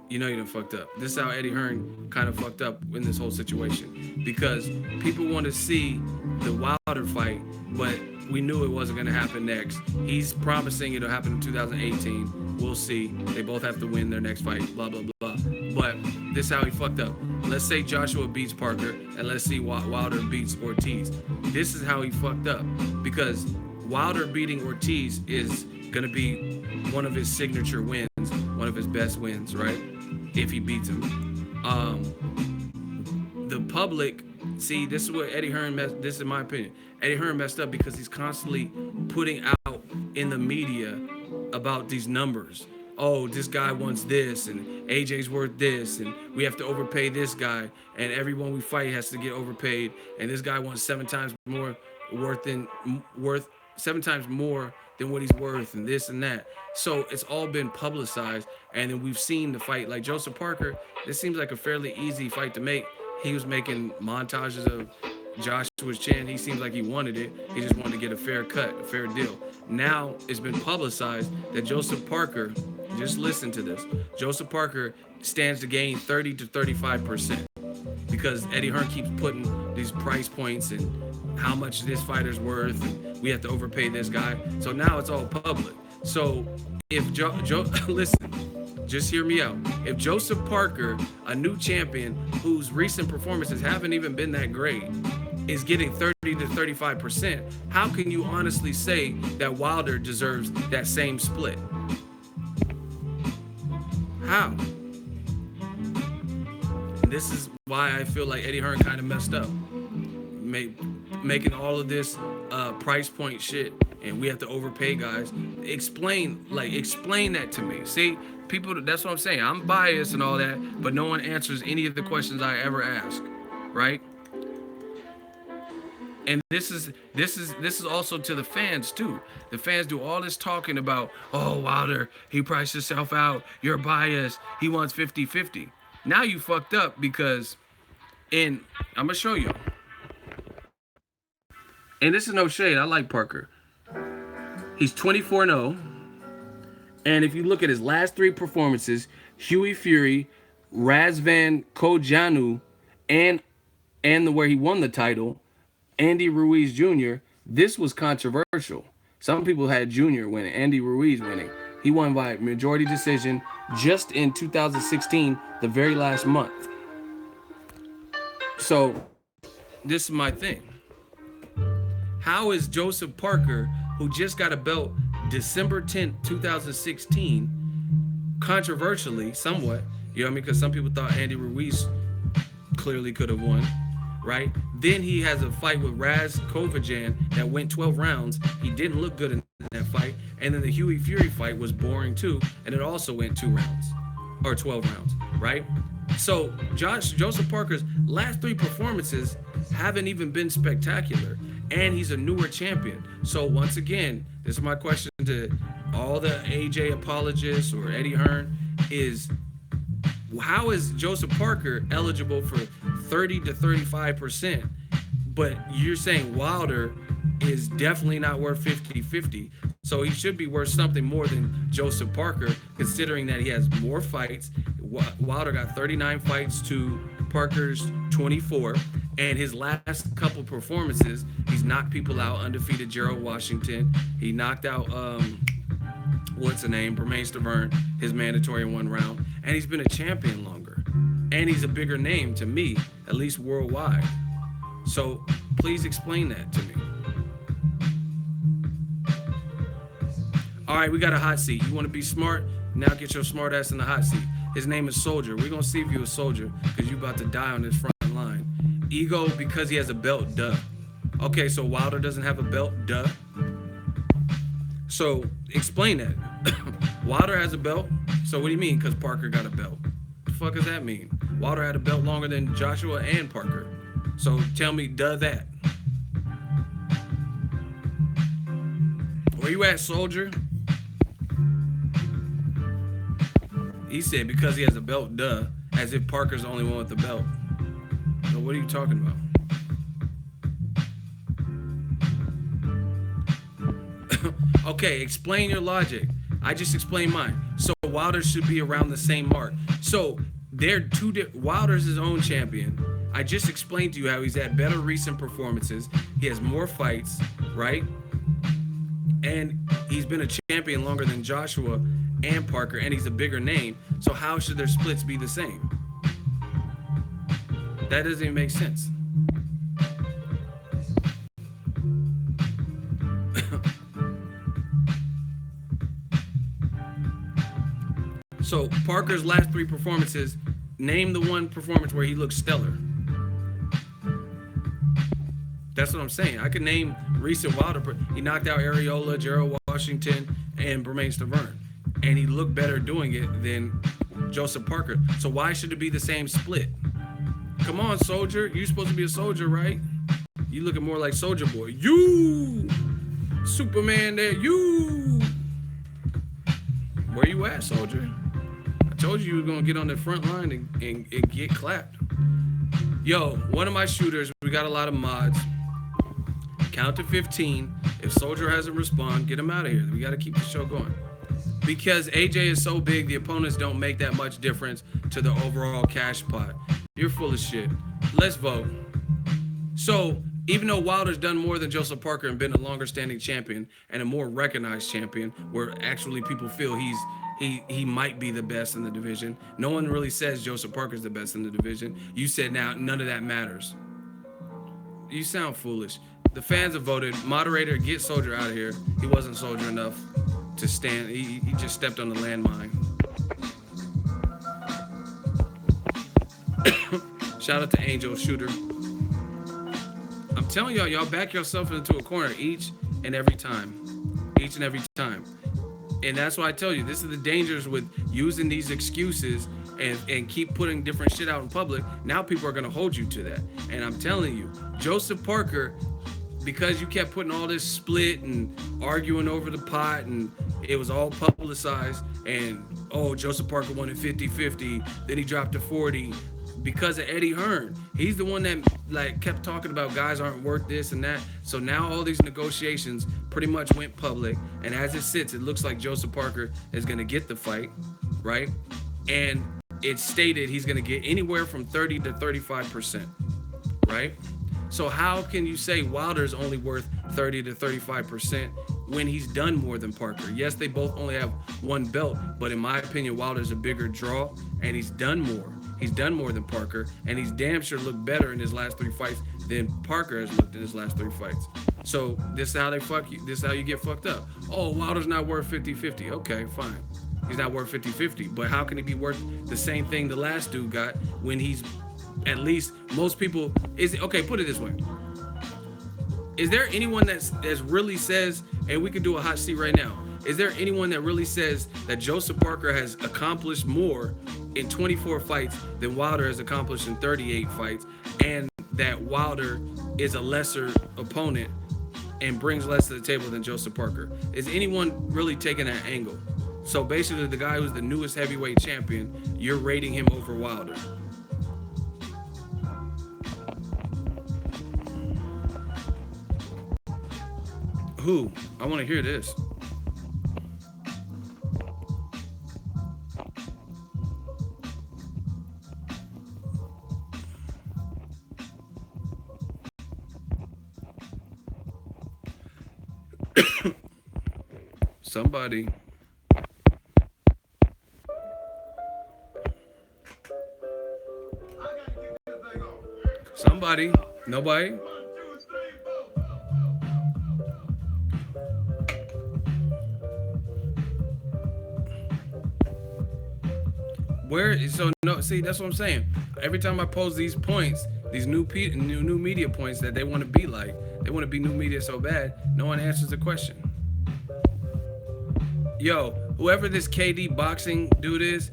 you know you done fucked up. This is how Eddie Hearn kind of fucked up in this whole situation. Because people want to see the Wilder fight, but we knew it wasn't going to happen next. He's promising it'll happen in 2018. We'll see. They both have to win their next fight, blah, blah, blah. But this is how he fucked up. Let's say Joshua beats Parker, and let's see Wilder beats Ortiz. This is how he fucked up. Because Wilder beating Ortiz is going to be one of his signature wins, one of his best wins, right? If he beats him. The public, see, this is what Eddie Hearn this is my opinion. Eddie Hearn messed up because he's constantly putting out in the media about these numbers. Oh, this guy wants this, and AJ's worth this, and we have to overpay this guy, and everyone we fight has to get overpaid, and this guy wants 7 times more worth 7 times more than what he's worth, and this and that. So it's all been publicized, and then we've seen the fight. Like Joseph Parker, this seems like a fairly easy fight to make. He was making montages of Joshua's chin. He seems like he wanted it. He just wanted to get a fair cut, a fair deal. Now it's been publicized that Joseph Parker, just listen to this, Joseph Parker stands to gain 30 to 35% because Eddie Hearn keeps putting these price points and how much this fighter's worth, and we have to overpay this guy. So now it's all public. So if listen, just hear me out. If Joseph Parker, a new champion whose recent performances haven't even been that great, is getting 30 to 35%, how can you honestly say that Wilder deserves that same split? How? And this is why I feel like Eddie Hearn kind of messed up. Making all of this price point shit and we have to overpay guys. Explain that to me. See, people, that's what I'm saying. I'm biased and all that, but no one answers any of the questions I ever ask, right? And this is also to the fans too. The fans do all this talking about, oh, Wilder, he priced himself out. You're biased. He wants 50-50. Now you fucked up because, and I'm gonna show you. And this is no shade. I like Parker. He's 24-0. And if you look at his last 3 performances, Huey Fury, Razvan Kojanu, and where he won the title, Andy Ruiz Jr., this was controversial. Some people had Jr. winning, Andy Ruiz winning. He won by majority decision just in 2016, the very last month. So, this is my thing. How is Joseph Parker, who just got a belt December 10th, 2016, controversially, somewhat, you know what I mean? Because some people thought Andy Ruiz clearly could have won, right? Then he has a fight with Raz Kovajan that went 12 rounds. He didn't look good in that fight. And then the Huey Fury fight was boring too, and it also went 2 rounds, or 12 rounds, right? So Joseph Parker's last 3 performances haven't even been spectacular, and he's a newer champion. So once again, this is my question to all the AJ apologists or Eddie Hearn is, how is Joseph Parker eligible for 30 to 35%, but you're saying Wilder is definitely not worth 50-50? So he should be worth something more than Joseph Parker, considering that he has more fights. Wilder got 39 fights to Parker's 24, and his last couple performances, he's knocked people out. Undefeated Gerald Washington. He knocked out Bermane Stiverne, his mandatory in 1 round, and he's been a champion longer, and he's a bigger name to me, at least worldwide. So please explain that to me. All right, we got a hot seat. You want to be smart? Now get your smart ass in the hot seat. His name is Soldier. We're gonna see if you're a soldier, because you about to die on this front line. Ego because he has a belt, duh. Okay, so Wilder doesn't have a belt, duh. So explain that. Wilder has a belt. So what do you mean? Because Parker got a belt? What the fuck does that mean? Wilder had a belt longer than Joshua and Parker. So tell me, duh that. Where you at, Soldier? He said because he has a belt, duh, as if Parker's the only one with the belt. So what are you talking about? Okay, explain your logic. I just explained mine. So Wilder should be around the same mark. So they're Wilder's his own champion. I just explained to you how he's had better recent performances. He has more fights, right? And he's been a champion longer than Joshua and Parker, and he's a bigger name. So how should their splits be the same? That doesn't even make sense. So Parker's last 3 performances, name the one performance where he looked stellar. That's what I'm saying. I could name recent Wilder. He knocked out Areola, Gerald Washington, and Bermane Stiverne, and he looked better doing it than Joseph Parker. So why should it be the same split? Come on, Soldier. You're supposed to be a soldier, right? You looking more like Soldier Boy. You, Superman there, you. Where you at, Soldier? I told you were going to get on the front line and get clapped. Yo, one of my shooters, we got a lot of mods. Count to 15. If Soldier hasn't responded, get him out of here. We got to keep the show going. Because AJ is so big, the opponents don't make that much difference to the overall cash pot. You're full of shit. Let's vote. So, even though Wilder's done more than Joseph Parker and been a longer standing champion and a more recognized champion, where actually people feel he might be the best in the division, no one really says Joseph Parker's the best in the division. You said now none of that matters. You sound foolish. The fans have voted. Moderator, get Soldier out of here. He wasn't soldier enough to stand. He just stepped on the landmine. Shout out to Angel Shooter. I'm telling y'all back yourself into a corner each and every time. each and every time. And that's why I tell you, this is the dangers with using these excuses and keep putting different shit out in public. Now people are going to hold you to that. And I'm telling you, Joseph Parker, because you kept putting all this split and arguing over the pot, and it was all publicized, and oh, Joseph Parker won at 50-50, then he dropped to 40 because of Eddie Hearn. He's the one that like kept talking about guys aren't worth this and that. So now all these negotiations pretty much went public, and as it sits, it looks like Joseph Parker is going to get the fight, right? And it's stated he's going to get anywhere from 30 to 35%, right? So how can you say Wilder's only worth 30 to 35% when he's done more than Parker? Yes, they both only have one belt, but in my opinion, Wilder's a bigger draw, and he's done more. He's done more than Parker, and he's damn sure looked better in his last 3 fights than Parker has looked in his last 3 fights. So this is how they fuck you. This is how you get fucked up. Oh, Wilder's not worth 50-50. Okay, fine. He's not worth 50-50, but how can he be worth the same thing the last dude got when he's at least most people okay, put it this way. Is there anyone that's really says, and we could do a hot seat right now, is there anyone that really says that Joseph Parker has accomplished more in 24 fights than Wilder has accomplished in 38 fights, and that Wilder is a lesser opponent and brings less to the table than Joseph Parker? Is anyone really taking that angle? So basically, the guy who's the newest heavyweight champion, you're rating him over Wilder. Who? I want to hear this. Somebody. Somebody. Nobody. Where? So no. See, that's what I'm saying. Every time I pose these points, these new media points that they want to be like, they want to be new media so bad, no one answers the question. Yo, whoever this KD boxing dude is,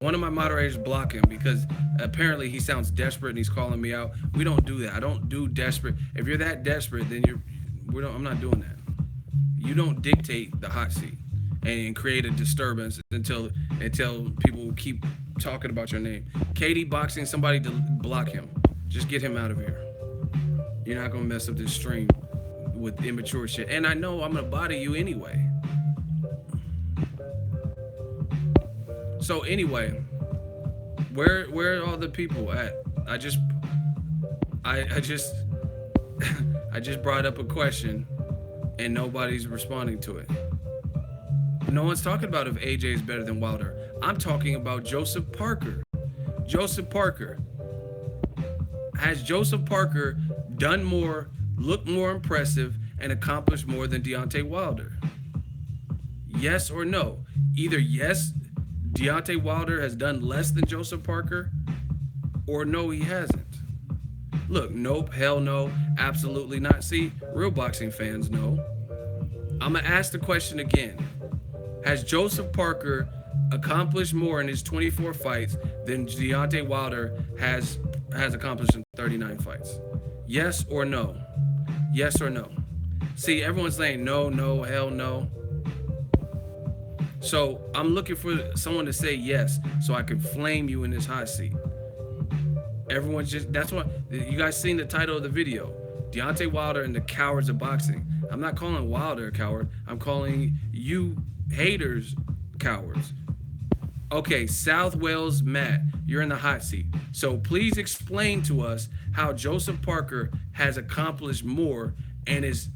one of my moderators block him because apparently he sounds desperate and he's calling me out. We don't do that. I don't do desperate. If you're that desperate, then I'm not doing that. You don't dictate the hot seat and create a disturbance until people keep talking about your name. KD boxing, somebody to block him. Just get him out of here. You're not gonna mess up this stream with immature shit. And I know I'm gonna body you anyway. So anyway, where are all the people at? I just brought up a question and nobody's responding to it. No one's talking about if AJ is better than Wilder. I'm talking about Joseph Parker. Joseph Parker. Has Joseph Parker done more, looked more impressive, and accomplished more than Deontay Wilder? Yes or no? Either yes, Deontay Wilder has done less than Joseph Parker, or no, he hasn't. Look, nope, hell no, absolutely not. See, real boxing fans know. I'm going to ask the question again. Has Joseph Parker accomplished more in his 24 fights than Deontay Wilder has accomplished in 39 fights? Yes or no? Yes or no? See, everyone's saying no, no, hell no. So I'm looking for someone to say yes so I can flame you in this hot seat. Everyone's just, that's what, you guys seen the title of the video. Deontay Wilder and the cowards of boxing. I'm not calling Wilder a coward. I'm calling you haters cowards. Okay, South Wales Matt, you're in the hot seat. So please explain to us how Joseph Parker has accomplished more and is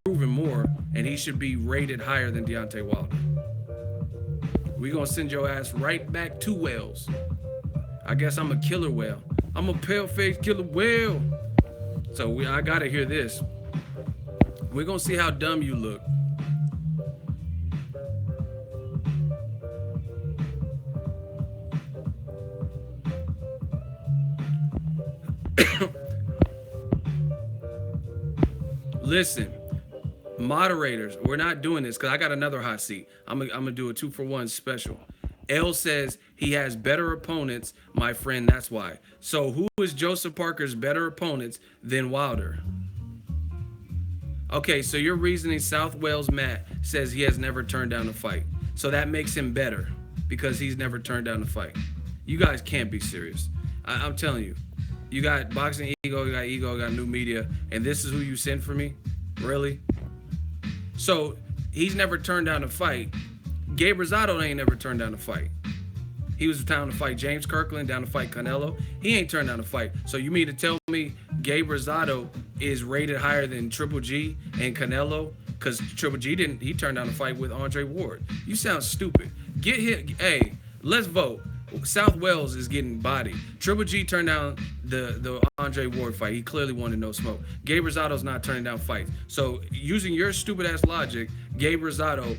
proven more, and he should be rated higher than Deontay Wilder. We're going to send your ass right back to Wales. I guess I'm a killer whale. I'm a pale-faced killer whale. So I got to hear this. We're going to see how dumb you look. Listen, Moderators, we're not doing this because I got another hot seat. I'm gonna do a 2-for-1 special. L says he has better opponents, my friend. That's why. So who is Joseph Parker's better opponents than Wilder? Okay, so your reasoning, South Wales Matt says he has never turned down a fight. So that makes him better because he's never turned down a fight. You guys can't be serious. I'm telling you. You got Boxing Ego, you got New Media, and this is who you sent for me? Really? So he's never turned down a fight. Gabe Rosado ain't never turned down a fight. He was down to fight James Kirkland, down to fight Canelo. He ain't turned down a fight. So you mean to tell me Gabe Rosado is rated higher than Triple G and Canelo? Because Triple G he turned down a fight with Andre Ward. You sound stupid. Get hit. Hey, let's vote. South Wales is getting bodied. Triple G turned down the Andre Ward fight. He clearly wanted no smoke. Gabe Rosado's not turning down fights. So using your stupid ass logic, Gabe Rosado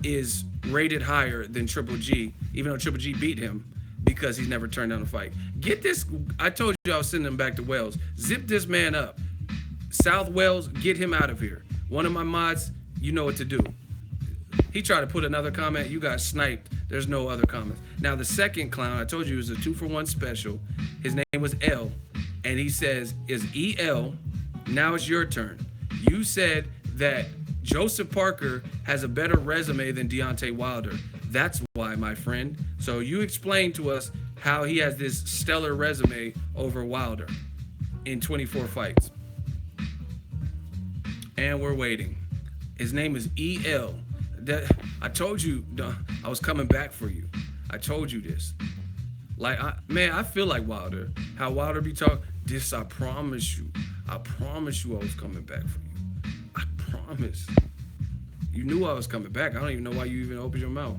is rated higher than Triple G, even though Triple G beat him because he's never turned down a fight. Get this. I told you I was sending him back to Wales. Zip this man up. South Wales, get him out of here. One of my mods, you know what to do. He tried to put another comment. You got sniped. There's no other comments. Now, the second clown, I told you it was a 2-for-1 special. His name was L. And he says, is EL. Now it's your turn. You said that Joseph Parker has a better resume than Deontay Wilder. That's why, my friend. So you explain to us how he has this stellar resume over Wilder in 24 fights. And we're waiting. His name is EL. I told you I was coming back for you. I told you this. Like, I feel like Wilder. How Wilder be talking. This, I promise you. I promise you I was coming back for you. I promise. You knew I was coming back. I don't even know why you even opened your mouth.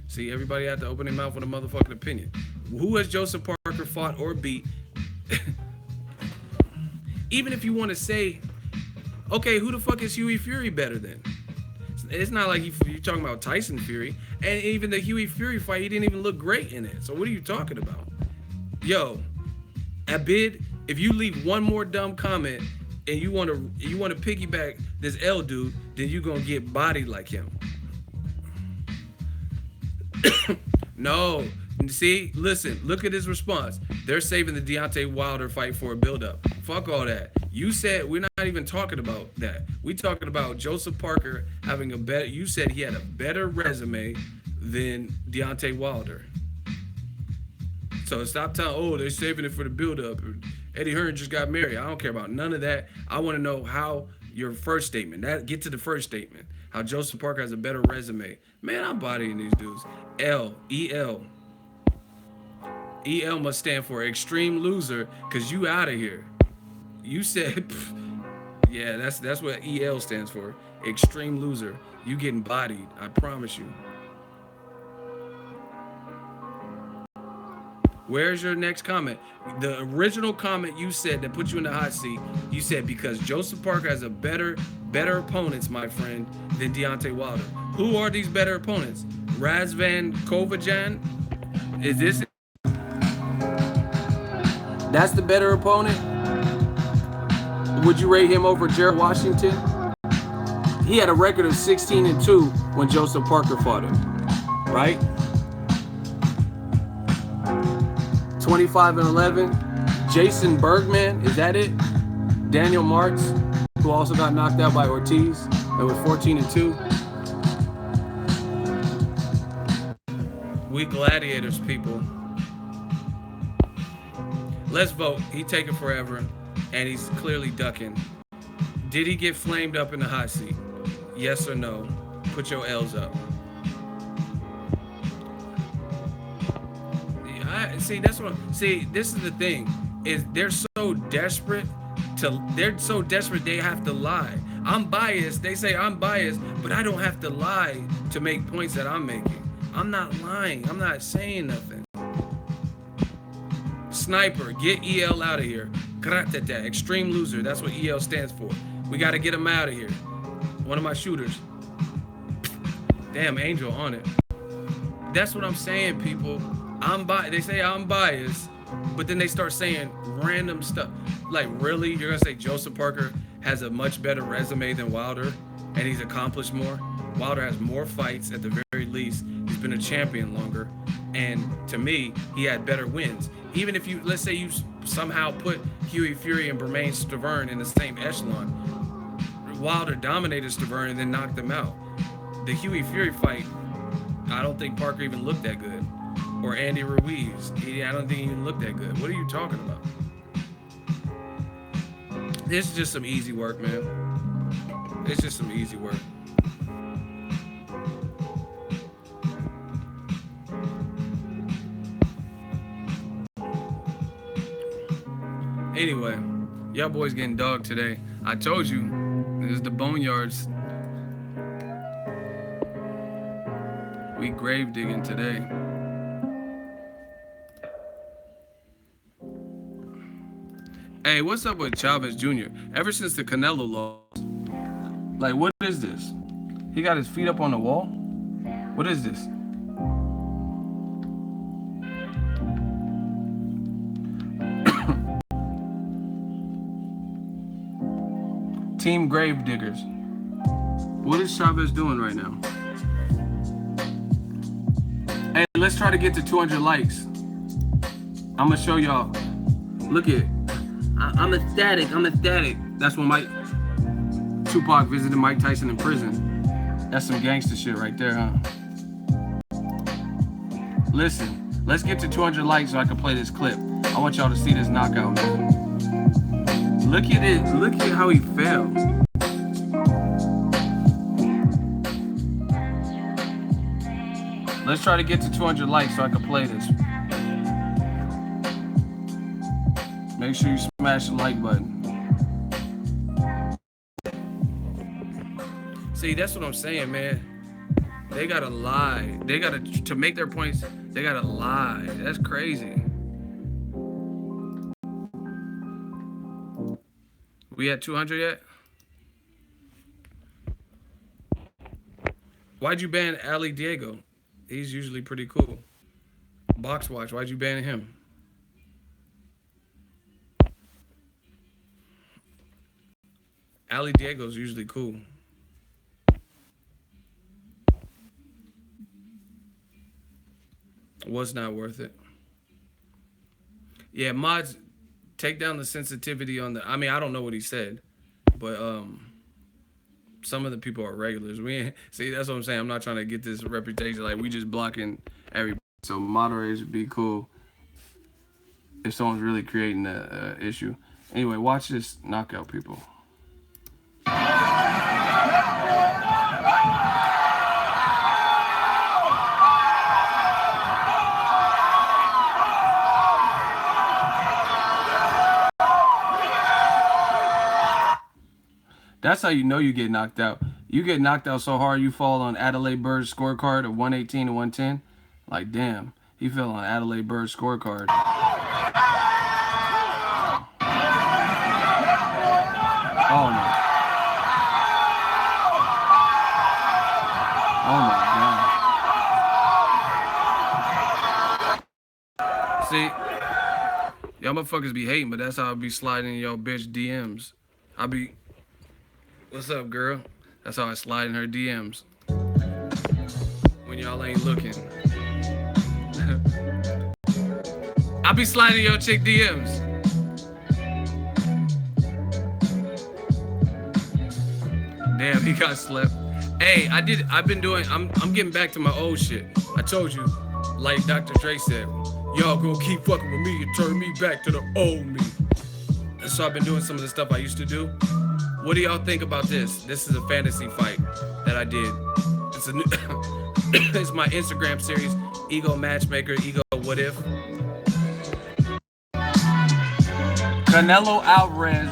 See, everybody had to open their mouth with a motherfucking opinion. Who has Joseph Parker fought or beat? Even if you want to say, okay, who the fuck is Huey Fury better than? It's not like you're talking about Tyson Fury. And even the Huey Fury fight, he didn't even look great in it. So what are you talking about? Yo, Abid, if you leave one more dumb comment and you want to piggyback this L dude, then you're going to get bodied like him. No. See, listen, look at his response. They're saving the Deontay Wilder fight for a build-up. Fuck all that. You said we're not even talking about that. We talking about Joseph Parker having a better. You said he had a better resume than Deontay Wilder. So stop telling. Oh, they're saving it for the build-up. Eddie Hearn just got married. I don't care about none of that. I want to know how your first statement. Get to the first statement. How Joseph Parker has a better resume. Man, I'm bodying these dudes. EL. EL must stand for extreme loser, cause you out of here. You said, yeah, that's what EL stands for. Extreme loser. You getting bodied. I promise you. Where's your next comment? The original comment you said that put you in the hot seat. You said because Joseph Parker has a better opponents, my friend, than Deontay Wilder. Who are these better opponents? Razvan Kovajan? Is this? That's the better opponent? Would you rate him over Jared Washington? He had a record of 16-2 when Joseph Parker fought him, right? 25-11. Jason Bergman, is that it? Daniel Martz, who also got knocked out by Ortiz, that was 14-2. We gladiators, people. Let's vote. He taking forever, and he's clearly ducking. Did he get flamed up in the hot seat? Yes or no? Put your L's up. See, this is the thing. Is they're so desperate they have to lie. I'm biased. They say I'm biased, but I don't have to lie to make points that I'm making. I'm not lying. I'm not saying nothing. Sniper, get EL out of here. Gratata, extreme loser. That's what EL stands for. We got to get him out of here. One of my shooters. Damn, Angel on it. That's what I'm saying, people. They say I'm biased, but then they start saying random stuff. Like, really? You're going to say Joseph Parker has a much better resume than Wilder, and he's accomplished more. Wilder has more fights at the very least. He's been a champion longer, and to me, he had better wins. Even if you, let's say you somehow put Hughie Fury and Bermane Stiverne in the same echelon, Wilder dominated Stiverne and then knocked him out. The Hughie Fury fight, I don't think Parker even looked that good. Or Andy Ruiz, I don't think he even looked that good. What are you talking about? This is just some easy work, man. It's just some easy work. Anyway, y'all boys getting dogged today. I told you, this is the Boneyards. We grave digging today. Hey, what's up with Chavez Jr.? Ever since the Canelo loss, like, what is this? He got his feet up on the wall? What is this? Team Grave Diggers. What is Chavez doing right now? Hey, let's try to get to 200 likes. I'm gonna show y'all. Look at it. I'm ecstatic. That's when Tupac visited Mike Tyson in prison. That's some gangster shit right there, huh? Listen, let's get to 200 likes so I can play this clip. I want y'all to see this knockout, man. Look at it. Look at how he fell. Let's try to get to 200 likes so I can play this. Make sure you smash the like button. See, that's what I'm saying, man. They gotta lie. They gotta, to make their points, they gotta lie. That's crazy. We at 200 yet? Why'd you ban Ali Diego? He's usually pretty cool. Box Watch, why'd you ban him? Ali Diego's usually cool. Was not worth it. Yeah, mods, take down the sensitivity on the. I mean, I don't know what he said, but some of the people are regulars. See, that's what I'm saying. I'm not trying to get this reputation like we just blocking everybody. So moderators would be cool if someone's really creating a issue. Anyway, watch this knockout, people. That's how you know you get knocked out. You get knocked out so hard you fall on Adelaide Bird's scorecard of 118 to 110. Like, damn, he fell on Adelaide Bird's scorecard. Oh my. Oh my God. See, y'all motherfuckers be hating, but that's how I be sliding in y'all bitch DMs. I be, what's up, girl? That's how I slide in her DMs. When y'all ain't looking. I be sliding your chick DMs. Damn, he got slept. Hey, I'm getting back to my old shit. I told you, like Dr. Dre said, y'all gonna keep fucking with me and turn me back to the old me. And so I've been doing some of the stuff I used to do. What do y'all think about this? This is a fantasy fight that I did. It's a new it's my Instagram series, Ego Matchmaker, Ego What If. Canelo Alvarez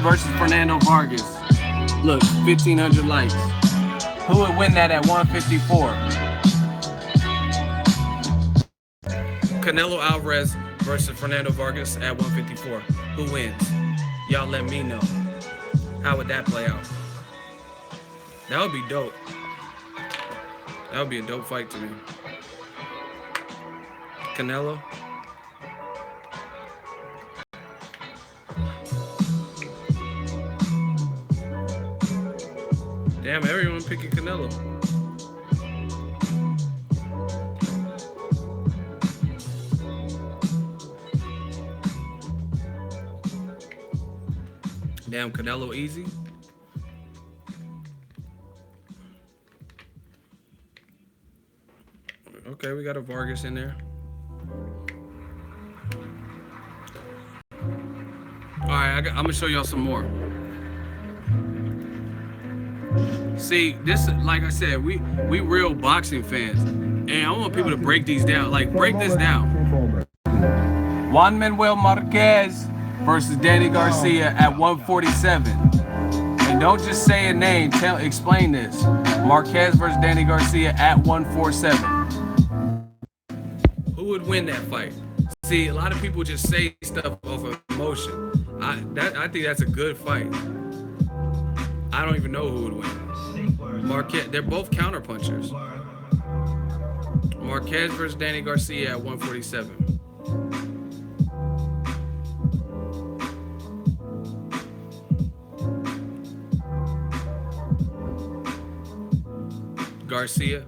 versus Fernando Vargas. Look, 1,500 likes. Who would win that at 154? Canelo Alvarez versus Fernando Vargas at 154. Who wins? Y'all let me know. How would that play out? That would be dope. That would be a dope fight to me. Canelo. Damn, everyone picking Canelo. Damn, Canelo easy. Okay, we got a Vargas in there. All right, I'm gonna show y'all some more. See, this, like I said, we real boxing fans, and I want people to break these down. Like, break this down. Juan Manuel Marquez versus Danny Garcia at 147. And don't just say a name. Explain this. Marquez versus Danny Garcia at 147. Who would win that fight? See, a lot of people just say stuff off of emotion. I think that's a good fight. I don't even know who would win. Marquez, they're both counterpunchers. Marquez versus Danny Garcia at 147. Garcia.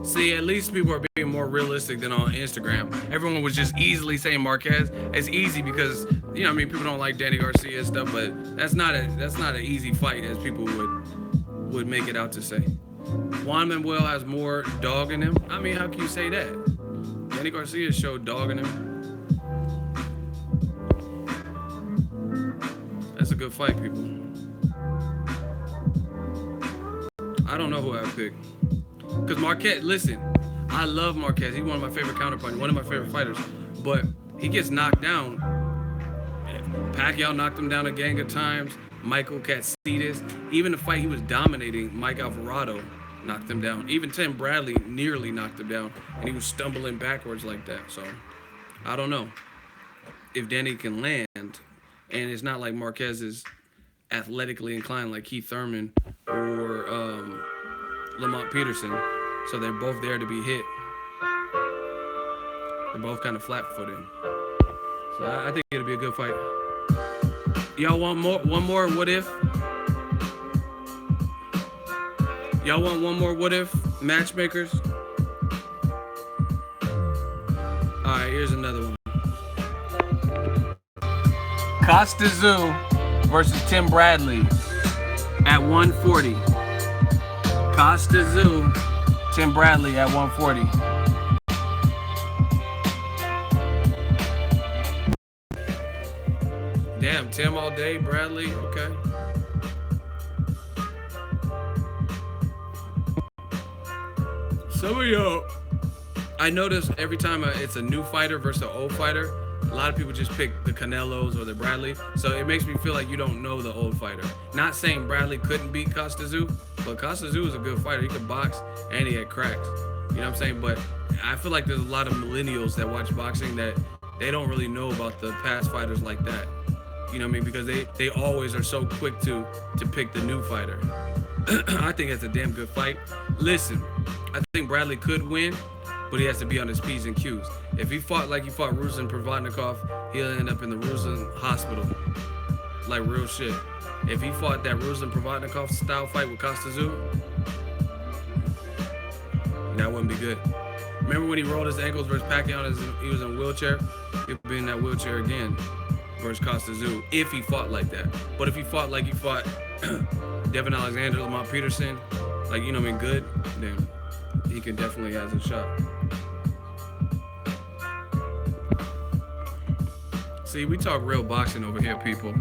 See, at least people are being more realistic than on Instagram. Everyone was just easily saying Marquez. It's easy because, you know, I mean, people don't like Danny Garcia and stuff, but that's not an easy fight as people would make it out to say. Juan Manuel has more dog in him. I mean, how can you say that? Danny Garcia showed dog in him. That's a good fight, people. I don't know who I pick. Because Marquez, listen, I love Marquez. He's one of my favorite counterpunchers, one of my favorite fighters. But he gets knocked down. Pacquiao knocked him down a gang of times. Michael Katsidis. Even the fight he was dominating, Mike Alvarado knocked him down. Even Tim Bradley nearly knocked him down. And he was stumbling backwards like that. So, I don't know if Danny can land. And it's not like Marquez is athletically inclined like Keith Thurman or Lamont Peterson, so they're both there to be hit. They're both kind of flat-footed, so I think it'll be a good fight. Y'all want more? One more what if? Y'all want one more what if? Matchmakers. All right, here's another one. Costa Tszyu versus Tim Bradley at 140. Costa Tszyu, Tim Bradley at 140. Damn, Tim all day, Bradley, okay. Some of y'all, I notice every time it's a new fighter versus an old fighter, a lot of people just pick the Canelos or the Bradley, so it makes me feel like you don't know the old fighter. Not saying Bradley couldn't beat Costa Tszyu, but Costa Tszyu was a good fighter. He could box and he had cracks. You know what I'm saying? But I feel like there's a lot of millennials that watch boxing that they don't really know about the past fighters like that. You know what I mean? Because they always are so quick to pick the new fighter. I think that's a damn good fight. Listen, I think Bradley could win, but he has to be on his P's and Q's. If he fought like he fought Ruslan Provodnikov, he'll end up in the Ruslan hospital. Like real shit. If he fought that Ruslan Provodnikov style fight with Costa Tszyu, that wouldn't be good. Remember when he rolled his ankles versus Pacquiao and he was in a wheelchair? He'll be in that wheelchair again versus Costa Tszyu if he fought like that. But if he fought like he fought Devin Alexander, Lamont Peterson, like, you know what I mean, good, then he can definitely have a shot. See, we talk real boxing over here, people.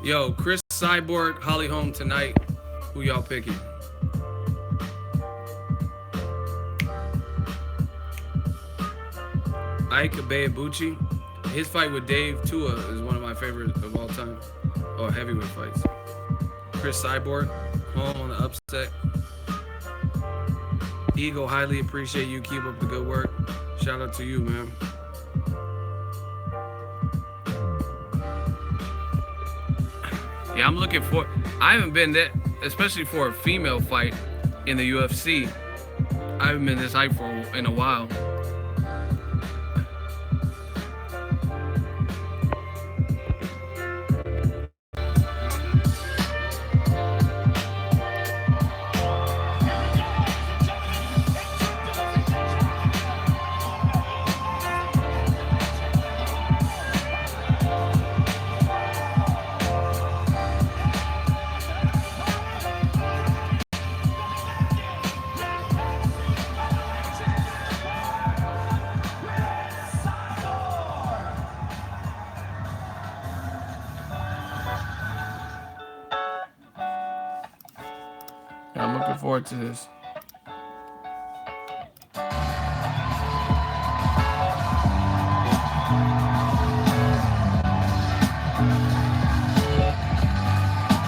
Yo, Chris Cyborg, Holly Holm tonight. Who y'all picking? Ike Ibeabuchi. His fight with Dave Tua is one of my favorites of all time. Oh, heavyweight fights. Chris Cyborg, home on the upset. Eagle, highly appreciate you. Keep up the good work. Shout out to you, man. Yeah, I'm looking for. I haven't been that, especially for a female fight in the UFC. I haven't been this hyped in a while. forward to this.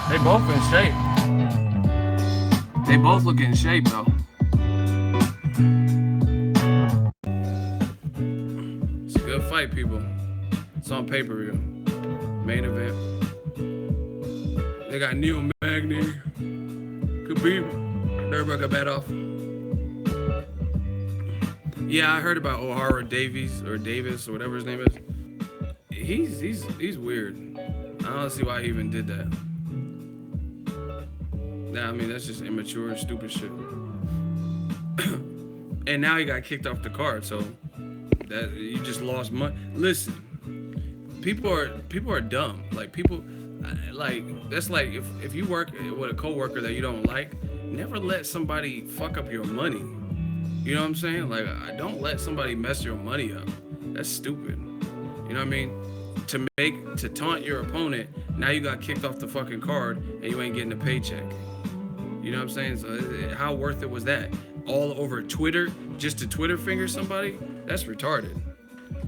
They both in shape. They both look in shape though. It's a good fight, people. It's on pay-per-view. Main event. They got Neil Magny, Khabib, Nurmagomedov. Yeah, I heard about O'Hara Davies or Davis or whatever his name is. He's weird. I don't see why he even did that. Nah, I mean that's just immature and stupid shit. And now he got kicked off the card, so that you just lost money. Listen, people are dumb. Like people, like that's like if you work with a coworker that you don't like, never let somebody fuck up your money. You know what I'm saying? Like don't let somebody mess your money up. That's stupid. You know what I mean? To taunt your opponent, now you got kicked off the fucking card and you ain't getting a paycheck. You know what I'm saying? So how worth it was that? All over Twitter, just to Twitter finger somebody? That's retarded.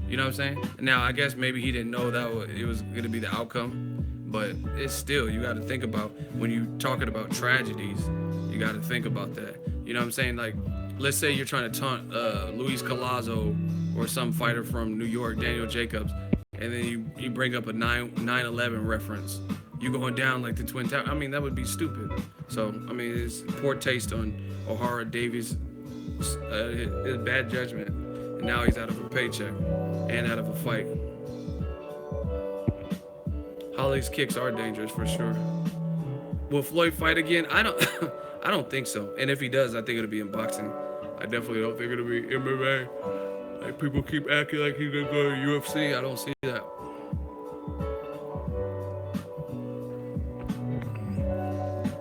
You know what I'm saying? Now, I guess maybe he didn't know that it was going to be the outcome, but it's still, you got to think about, when you're talking about tragedies, you got to think about that. You know what I'm saying? Like, let's say you're trying to taunt Luis Collazo or some fighter from New York, Daniel Jacobs, and then you bring up a 9/11 reference. You going down like the Twin Towers. I mean, that would be stupid. So, I mean, it's poor taste on O'Hara Davies' his bad judgment. And now he's out of a paycheck and out of a fight. Holly's kicks are dangerous for sure. Will Floyd fight again? I don't think so. And if he does, I think it'll be in boxing. I definitely don't think it'll be MMA. Like people keep acting like he's gonna go to UFC. I don't see that.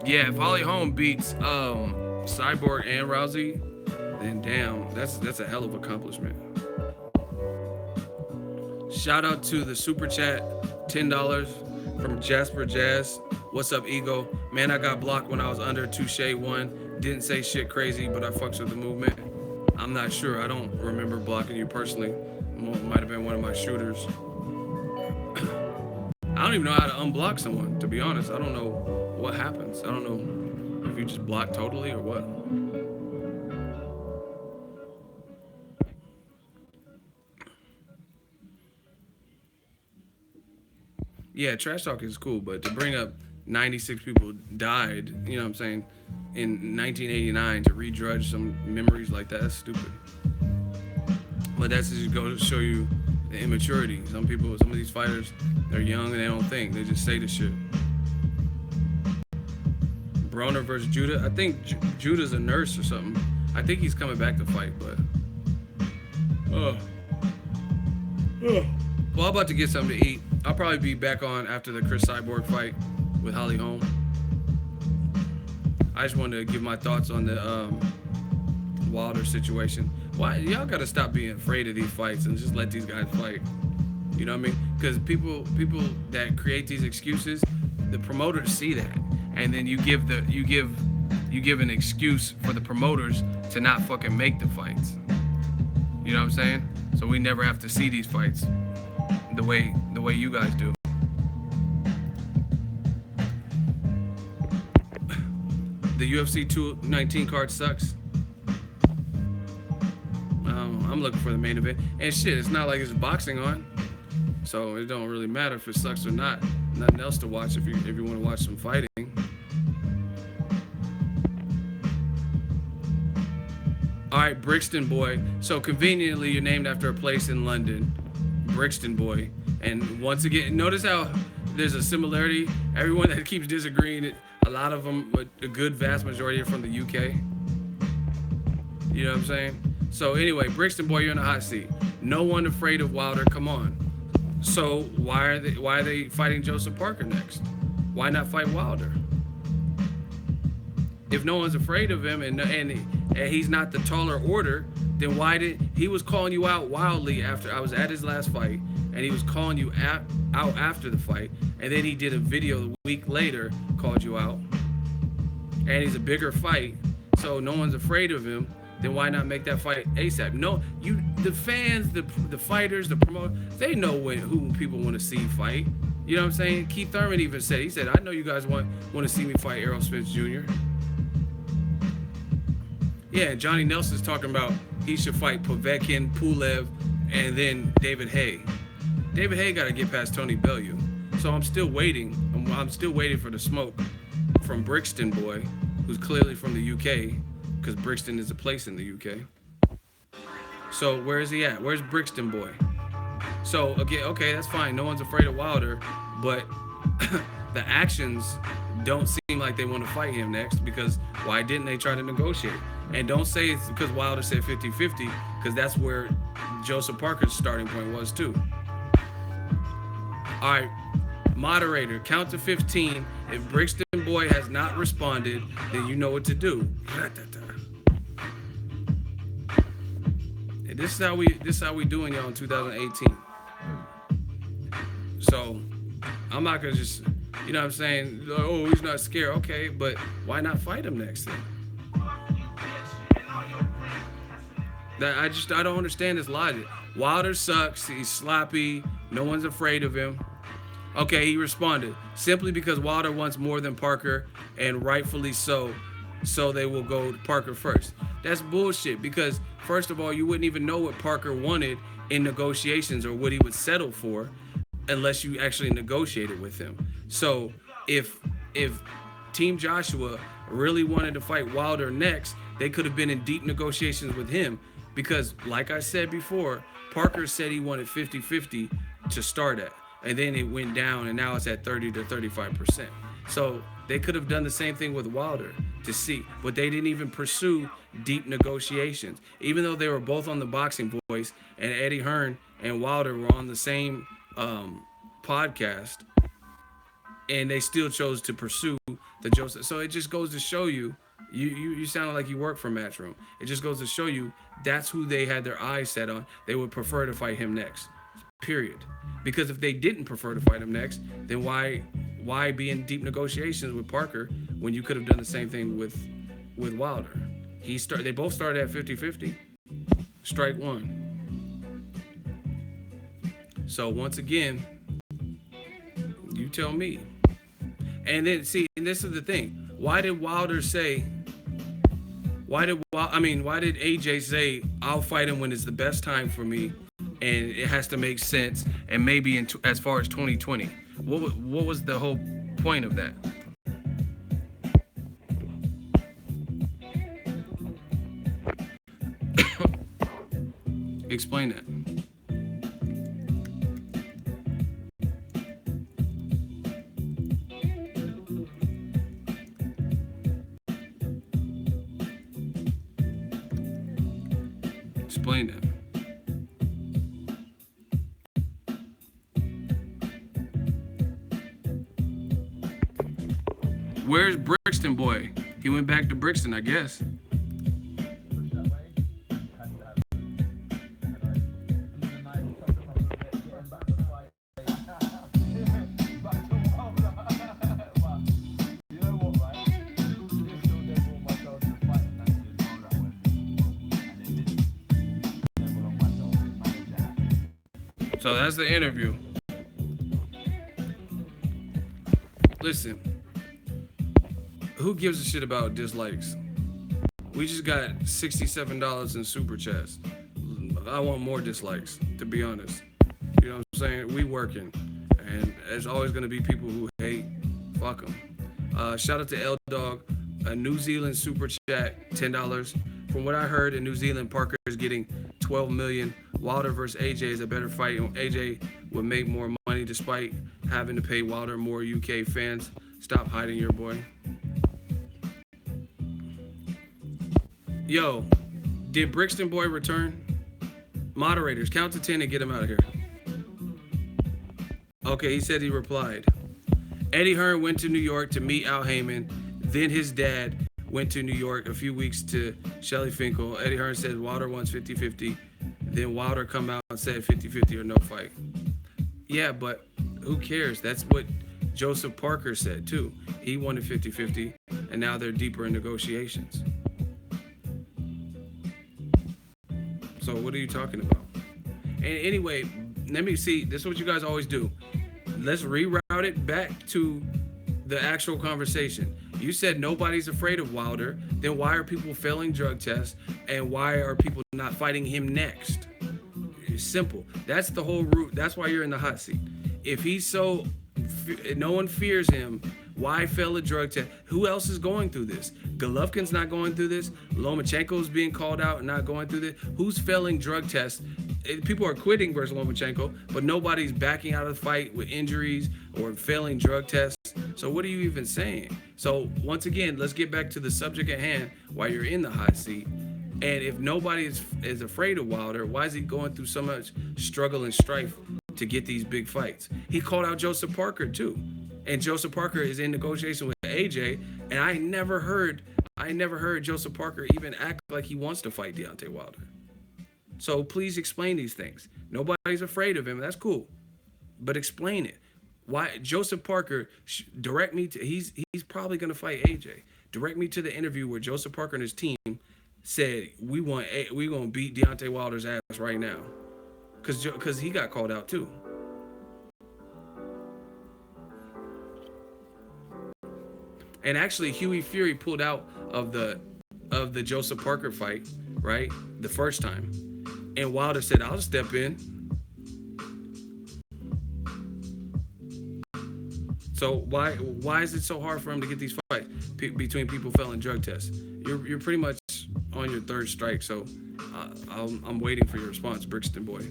Yeah, if Holly Holm beats Cyborg and Rousey, then damn, that's a hell of an accomplishment. Shout out to the super chat, $10 from Jasper Jazz. What's up, Ego? Man, I got blocked when I was under Touche 1. Didn't say shit crazy, but I fucks with the movement. I'm not sure. I don't remember blocking you personally. Might have been one of my shooters. I don't even know how to unblock someone, to be honest. I don't know what happens. I don't know if you just block totally or what. Yeah, trash talk is cool, but to bring up 96 people died, you know what I'm saying, in 1989 to redrudge some memories like that, that's stupid. But that's just go to show you the immaturity. Some of these fighters, they're young and they don't think. They just say the shit. Broner versus Judah. I think Judah's a nurse or something. I think he's coming back to fight, but... Well, I'm about to get something to eat. I'll probably be back on after the Chris Cyborg fight with Holly Holm. I just wanted to give my thoughts on the Wilder situation. Why y'all gotta stop being afraid of these fights and just let these guys fight? You know what I mean? Because people that create these excuses, the promoters see that, and then you give an excuse for the promoters to not fucking make the fights. You know what I'm saying? So we never have to see these fights the way you guys do. The UFC 219 card sucks. I'm looking for the main event. And shit, it's not like it's boxing on. So it don't really matter if it sucks or not. Nothing else to watch if you want to watch some fighting. All right, Brixton Boy. So conveniently, you're named after a place in London. Brixton Boy. And once again, notice how there's a similarity. Everyone that keeps disagreeing, a lot of them, a good vast majority are from the UK. You know what I'm saying? So anyway, Brixton Boy, you're in the hot seat. No one afraid of Wilder. Come on. So why are they fighting Joseph Parker next? Why not fight Wilder? If no one's afraid of him and he's not the taller order, then why did he was calling you out wildly after I was at his last fight, and he was calling you out after the fight, and then he did a video a week later, called you out, and he's a bigger fight. so no one's afraid of him, then why not make that fight ASAP? No, the fans, the fighters, the promoters, they know who people want to see fight. You know what I'm saying? Keith Thurman even said, he said, I know you guys want to see me fight Errol Spence Jr. Yeah, and Johnny Nelson's talking about he should fight Povetkin, Pulev, and then David Haye. David Haye got to get past Tony Bellew. So I'm still waiting. I'm still waiting for the smoke from Brixton boy, who's clearly from the UK, because Brixton is a place in the UK. So where is he at? Where's Brixton boy? So again, okay, that's fine. No one's afraid of Wilder, but the actions don't seem like they want to fight him next, because why didn't they try to negotiate? And don't say it's because Wilder said 50-50, because that's where Joseph Parker's starting point was too. All right, moderator, count to 15. If Brixton boy has not responded, then you know what to do. This is how we doing, y'all, in 2018. So I'm not gonna just, you know what I'm saying, oh, he's not scared. Okay, but why not fight him next then? I don't understand this logic. Wilder sucks, he's sloppy, no one's afraid of him. Okay, he responded, simply because Wilder wants more than Parker, and rightfully so they will go to Parker first. That's bullshit, because first of all, you wouldn't even know what Parker wanted in negotiations or what he would settle for unless you actually negotiated with him. So if Team Joshua really wanted to fight Wilder next, they could have been in deep negotiations with him, because like I said before, Parker said he wanted 50-50 to start at, and then it went down, and now it's at 30 to 35%. So they could have done the same thing with Wilder to see, but they didn't even pursue deep negotiations, even though they were both on the Boxing Voice, and Eddie Hearn and Wilder were on the same podcast, and they still chose to pursue the Joseph. So it just goes to show you, you sounded like you work for Matchroom. It just goes to show you that's who they had their eyes set on. They would prefer to fight him next, period. Because if they didn't prefer to fight him next, then why be in deep negotiations with Parker when you could have done the same thing with Wilder? They both started at 50-50. Strike one. So once again, you tell me. And then see, and this is the thing. Why did Wilder say? Why did AJ say I'll fight him when it's the best time for me, and it has to make sense, and maybe as far as 2020? What was the whole point of that? Explain that. Explain that. Where's Brixton boy? He went back to Brixton, I guess. So that's the interview. Listen, who gives a shit about dislikes? We just got $67 in super chats. I want more dislikes, to be honest. You know what I'm saying? We working, and there's always gonna be people who hate. Fuck them. Shout out to L Dog, a New Zealand super chat, $10. From what I heard, in New Zealand, Parker is getting 12 million. Wilder versus AJ is a better fight. AJ would make more money despite having to pay Wilder more. UK fans, stop hiding your boy. Yo, did Brixton boy return? Moderators, count to 10 and get him out of here. Okay, he said he replied. Eddie Hearn went to New York to meet Al Heyman. Then his dad went to New York a few weeks to Shelly Finkel. Eddie Hearn said Wilder wants 50-50. Then Wilder come out and said 50-50 or no fight. Yeah, but who cares? That's what Joseph Parker said too. He wanted 50-50, and now they're deeper in negotiations. So what are you talking about? And anyway, let me see. This is what you guys always do. Let's reroute it back to the actual conversation. You said nobody's afraid of Wilder. Then why are people failing drug tests? And why are people not fighting him next? It's simple. That's the whole route. That's why you're in the hot seat. If he's so, no one fears him, why fail a drug test? Who else is going through this? Golovkin's not going through this. Lomachenko's being called out and not going through this. Who's failing drug tests? People are quitting versus Lomachenko, but nobody's backing out of the fight with injuries or failing drug tests. So what are you even saying? So once again, let's get back to the subject at hand while you're in the hot seat. And if nobody is afraid of Wilder, why is he going through so much struggle and strife to get these big fights? He called out Joseph Parker too. And Joseph Parker is in negotiation with AJ, and I never heard Joseph Parker even act like he wants to fight Deontay Wilder. So please explain these things. Nobody's afraid of him. That's cool, but explain it. Why Joseph Parker? Direct me to. He's probably gonna fight AJ. Direct me to the interview where Joseph Parker and his team said we gonna beat Deontay Wilder's ass right now, because he got called out too. And actually, Hughie Fury pulled out of the Joseph Parker fight, right? The first time. And Wilder said, I'll step in. So why is it so hard for him to get these fights between people failing drug tests? You're pretty much on your third strike, so I'm waiting for your response, Brixton boy.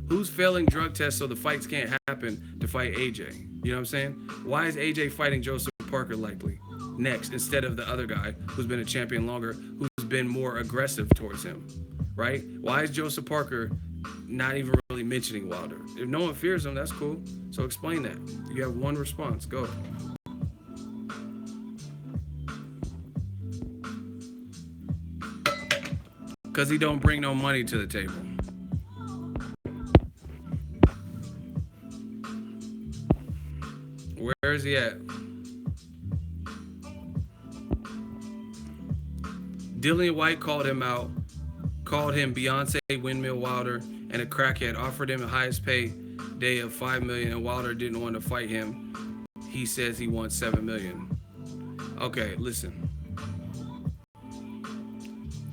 Who's failing drug tests so the fights can't happen to fight AJ? You know what I'm saying? Why is AJ fighting Joseph Parker likely next instead of the other guy who's been a champion longer, who's been more aggressive towards him, right? Why is Joseph Parker not even really mentioning Wilder? If no one fears him, that's cool. So explain that. You have one response. Go. Because he don't bring no money to the table. Where is he at? Dillian White called him out, called him Beyonce, Windmill Wilder, and a crackhead, offered him the highest pay day of $5 million, and Wilder didn't want to fight him. He says he wants $7 million. Okay, listen.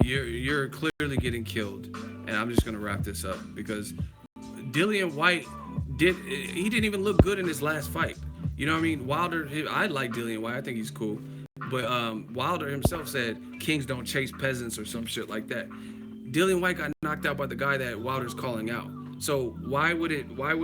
You're clearly getting killed, and I'm just gonna wrap this up because Dillian White didn't even look good in his last fight. You know what I mean? Wilder, I like Dillian White. I think he's cool. But Wilder himself said kings don't chase peasants or some shit like that. Dillian White got knocked out by the guy that Wilder's calling out. So why would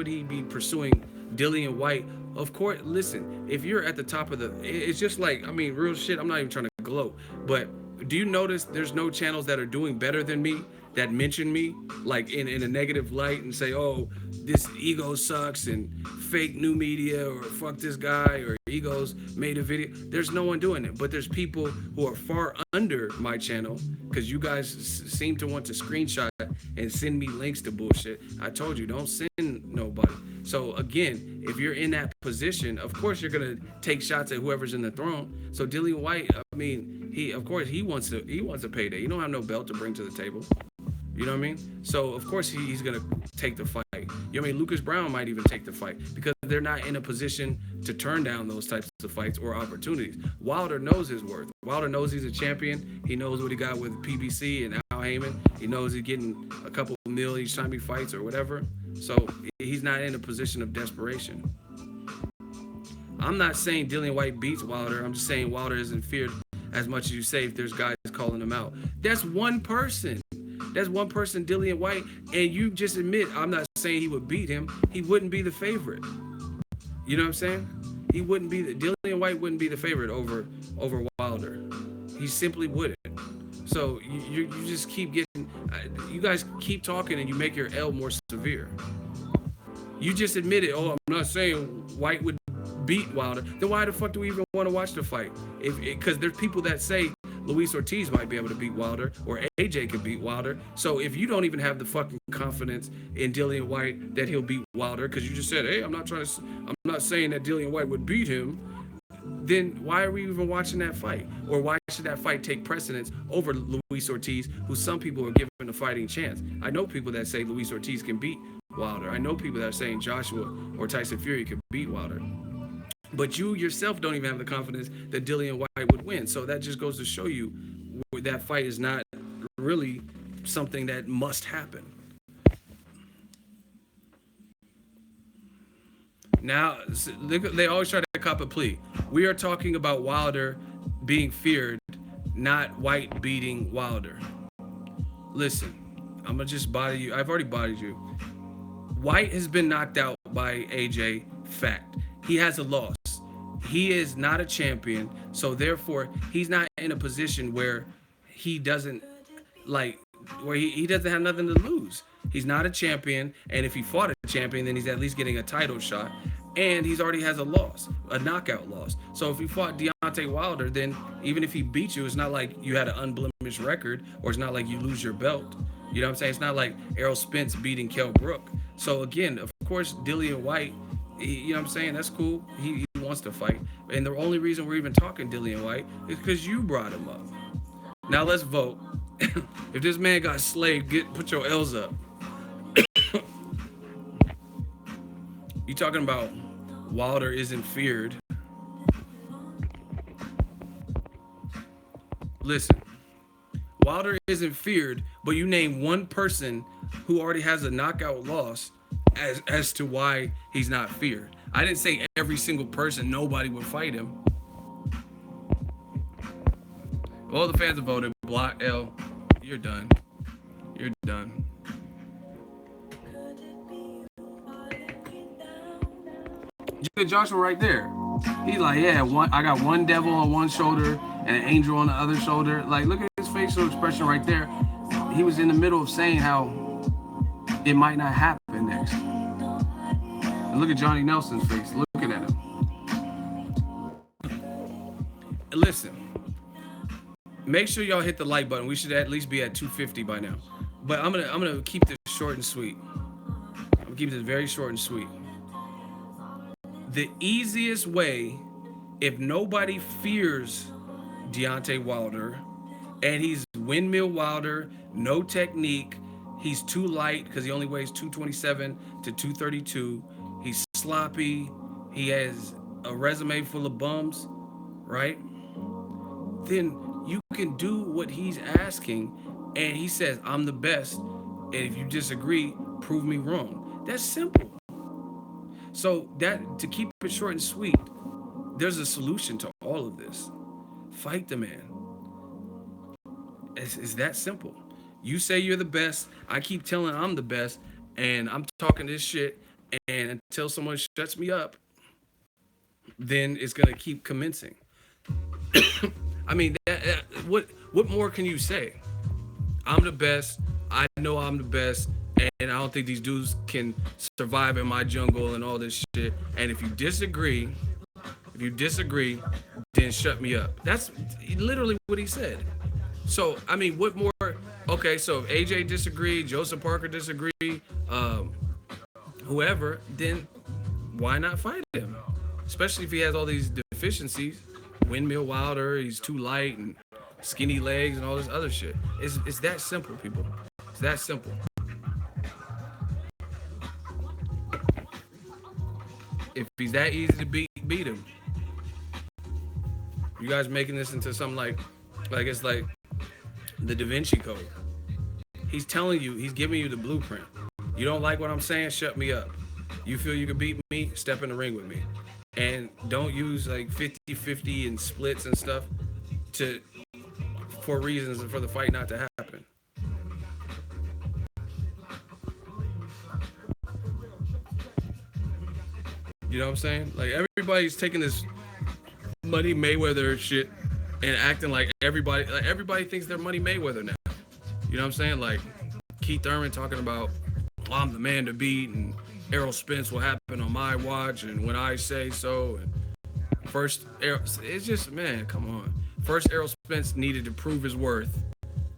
he be pursuing Dillian White? Of course, listen, if you're at the top of it's just like, I mean, real shit, I'm not even trying to gloat, but do you notice there's no channels that are doing better than me that mention me like in a negative light and say, oh, this Ego sucks and fake new media or fuck this guy or Ego's made a video? There's no one doing it, but there's people who are far under my channel because you guys seem to want to screenshot and send me links to bullshit. I told you, don't send nobody. So again, if you're in that position, of course you're gonna take shots at whoever's in the throne. So Dillian White, I mean, he wants a payday. You don't have no belt to bring to the table. You know what I mean? So of course he's gonna take the fight. You know what I mean? Lucas Brown might even take the fight because they're not in a position to turn down those types of fights or opportunities. Wilder knows his worth. Wilder knows he's a champion. He knows what he got with PBC and Al Heyman. He knows he's getting a couple mil each time he fights or whatever. So he's not in a position of desperation. I'm not saying Dillian White beats Wilder. I'm just saying Wilder isn't feared as much as you say if there's guys calling him out. That's one person. That's one person, Dillian White, and you just admit, I'm not saying he would beat him. He wouldn't be the favorite. You know what I'm saying? Dillian White wouldn't be the favorite over Wilder. He simply wouldn't. So you just keep getting, you guys keep talking and you make your L more severe. You just admitted, oh, I'm not saying White would beat Wilder. Then why the fuck do we even want to watch the fight? Because there's people that say Luis Ortiz might be able to beat Wilder or AJ could beat Wilder. So if you don't even have the fucking confidence in Dillian White that he'll beat Wilder, because you just said, hey, I'm not saying that Dillian White would beat him. then why are we even watching that fight? Or why should that fight take precedence over Luis Ortiz, who some people are giving a fighting chance? I know people that say Luis Ortiz can beat Wilder. I know people that are saying Joshua or Tyson Fury could beat Wilder. But you yourself don't even have the confidence that Dillian White would win. So that just goes to show you that fight is not really something that must happen. Now, they always try to cop a plea. We are talking about Wilder being feared, not White beating Wilder. Listen, I'm going to just body you. I've already bodied you. White has been knocked out by AJ. Fact. He has a loss. He is not a champion, so therefore he's not in a position where he doesn't where he doesn't have nothing to lose. He's not a champion, and if he fought a champion, then he's at least getting a title shot. And he's already has a loss, a knockout loss. So if he fought Deontay Wilder, then even if he beat you, it's not like you had an unblemished record, or it's not like you lose your belt. You know what I'm saying? It's not like Errol Spence beating Kell Brook. So again, of course, Dillian White, you know what I'm saying? That's cool. He wants to fight. And the only reason we're even talking Dillian White is because you brought him up. Now let's vote. If this man got slayed, put your L's up. You talking about Wilder isn't feared. Listen, Wilder isn't feared, but you name one person who already has a knockout loss as to why he's not feared. I didn't say every single person, nobody would fight him. All the fans have voted. Block L. You're done. You're done. Joshua right there. He's like, yeah, I got one devil on one shoulder and an angel on the other shoulder. Like, look at his facial expression right there. He was in the middle of saying how it might not happen next. And look at Johnny Nelson's face, looking at him. Listen, make sure y'all hit the like button. We should at least be at 250 by now. But I'm gonna keep this short and sweet. I'm gonna keep this very short and sweet. The easiest way, if nobody fears Deontay Wilder, and he's windmill Wilder, no technique, he's too light because he only weighs 227 to 232, he's sloppy, he has a resume full of bums, right? Then you can do what he's asking, and he says, I'm the best, and if you disagree, prove me wrong. That's simple. So that, to keep it short and sweet, there's a solution to all of this. Fight the man. It's that simple. You say you're the best. I keep telling I'm the best, and I'm talking this shit, and until someone shuts me up, then it's gonna keep commencing. I mean, what more can you say? I'm the best. I know I'm the best. And I don't think these dudes can survive in my jungle and all this shit. And if you disagree, then shut me up. That's literally what he said. So, I mean, what more? Okay, so if AJ disagreed, Joseph Parker disagreed, whoever, then why not fight him? Especially if he has all these deficiencies. Windmill Wilder, he's too light and skinny legs and all this other shit. It's that simple, people. It's that simple. If he's that easy to beat him. You guys making this into something like it's like the Da Vinci Code. He's telling you, he's giving you the blueprint. You don't like what I'm saying? Shut me up. You feel you can beat me? Step in the ring with me. And don't use like 50-50 and splits and stuff for reasons for the fight not to happen. You know what I'm saying? Like, everybody's taking this Money Mayweather shit and acting like everybody thinks they're Money Mayweather now. You know what I'm saying? Like, Keith Thurman talking about, I'm the man to beat, and Errol Spence will happen on my watch, and when I say so. And it's just, man, come on. First, Errol Spence needed to prove his worth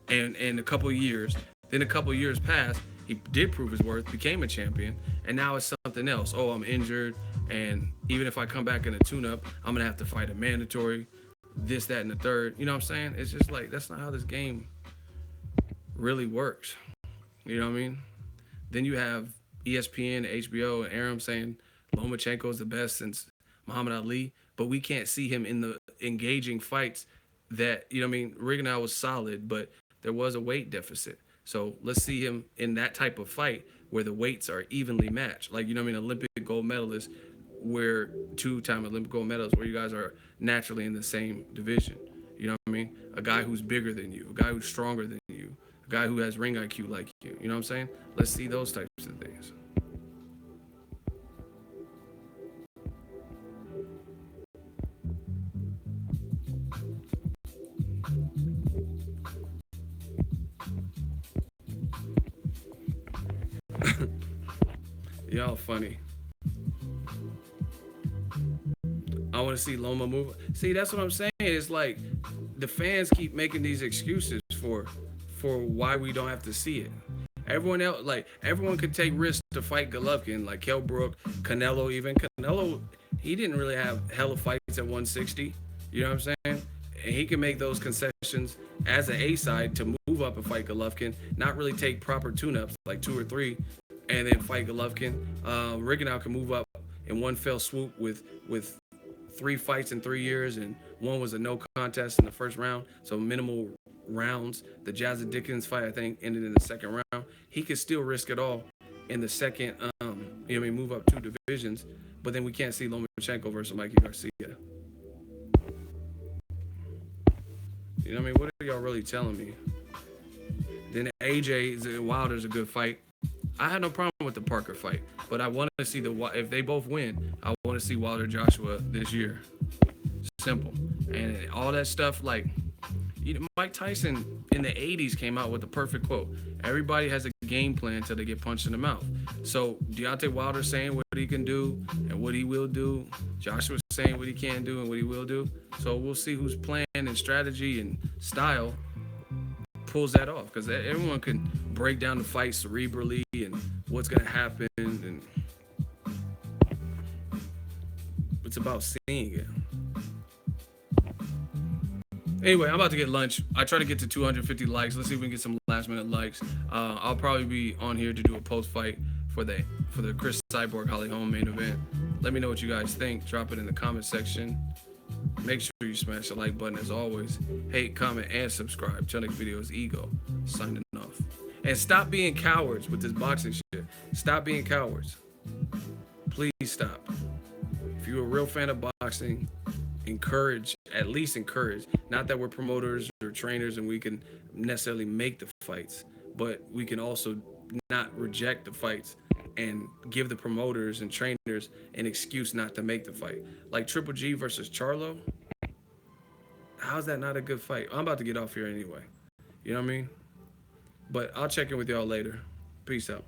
in a couple of years. Then a couple of years passed. He did prove his worth, became a champion, and now it's something else. Oh, I'm injured. And even if I come back in a tune-up, I'm gonna have to fight a mandatory, this, that, and the third. You know what I'm saying? It's just like that's not how this game really works. You know what I mean? Then you have ESPN, HBO, and Aram saying Lomachenko is the best since Muhammad Ali, but we can't see him in the engaging fights that, you know what I mean? Rigondeaux was solid, but there was a weight deficit. So let's see him in that type of fight where the weights are evenly matched. Like, you know what I mean? Olympic gold medalists, where two-time Olympic gold medalists, where you guys are naturally in the same division. You know what I mean? A guy who's bigger than you, a guy who's stronger than you, a guy who has ring IQ like you. You know what I'm saying? Let's see those types of things. Y'all funny. I want to see Loma move. See, that's what I'm saying. It's like the fans keep making these excuses for why we don't have to see it. Everyone else, like everyone could take risks to fight Golovkin, like Kell Brook, Canelo. Even Canelo, he didn't really have hella fights at 160. You know what I'm saying? And he can make those concessions as an A side to move up and fight Golovkin, not really take proper tune-ups like 2 or 3, and then fight Golovkin. Rigondeaux can move up in one fell swoop with 3 fights in 3 years, and one was a no contest in the first round, so minimal rounds. The Jazza Dickens fight, I think, ended in the second round. He could still risk it all in the second, you know what I mean, move up 2 divisions, but then we can't see Lomachenko versus Mikey Garcia. You know what I mean? What are y'all really telling me? Then AJ Wilder's a good fight. I had no problem with the Parker fight, but I want to see if they both win, I want to see Wilder Joshua this year. Simple. And all that stuff, like, you know, Mike Tyson in the 80s came out with the perfect quote: everybody has a game plan until they get punched in the mouth. So Deontay Wilder saying what he can do and what he will do. Joshua's saying what he can do and what he will do. So we'll see whose plan and strategy and style pulls that off, because everyone can break down the fight cerebrally and what's going to happen, and it's about seeing it. Anyway, I'm about to get lunch. I try to get to 250 likes. Let's see if we can get some last minute likes. I'll probably be on here to do a post fight for the Chris Cyborg Holly Holm main event. Let me know what you guys think. Drop it in the comment section. Make sure you smash the like button as always. Hate, comment, and subscribe. Till next video is Ego signing off. And stop being cowards with this boxing shit. Stop being cowards. Please stop. If you're a real fan of boxing, at least encourage. Not that we're promoters or trainers and we can necessarily make the fights, but we can also not reject the fights and give the promoters and trainers an excuse not to make the fight. Like Triple G versus Charlo. How's that not a good fight? I'm about to get off here anyway. You know what I mean? But I'll check in with y'all later. Peace out.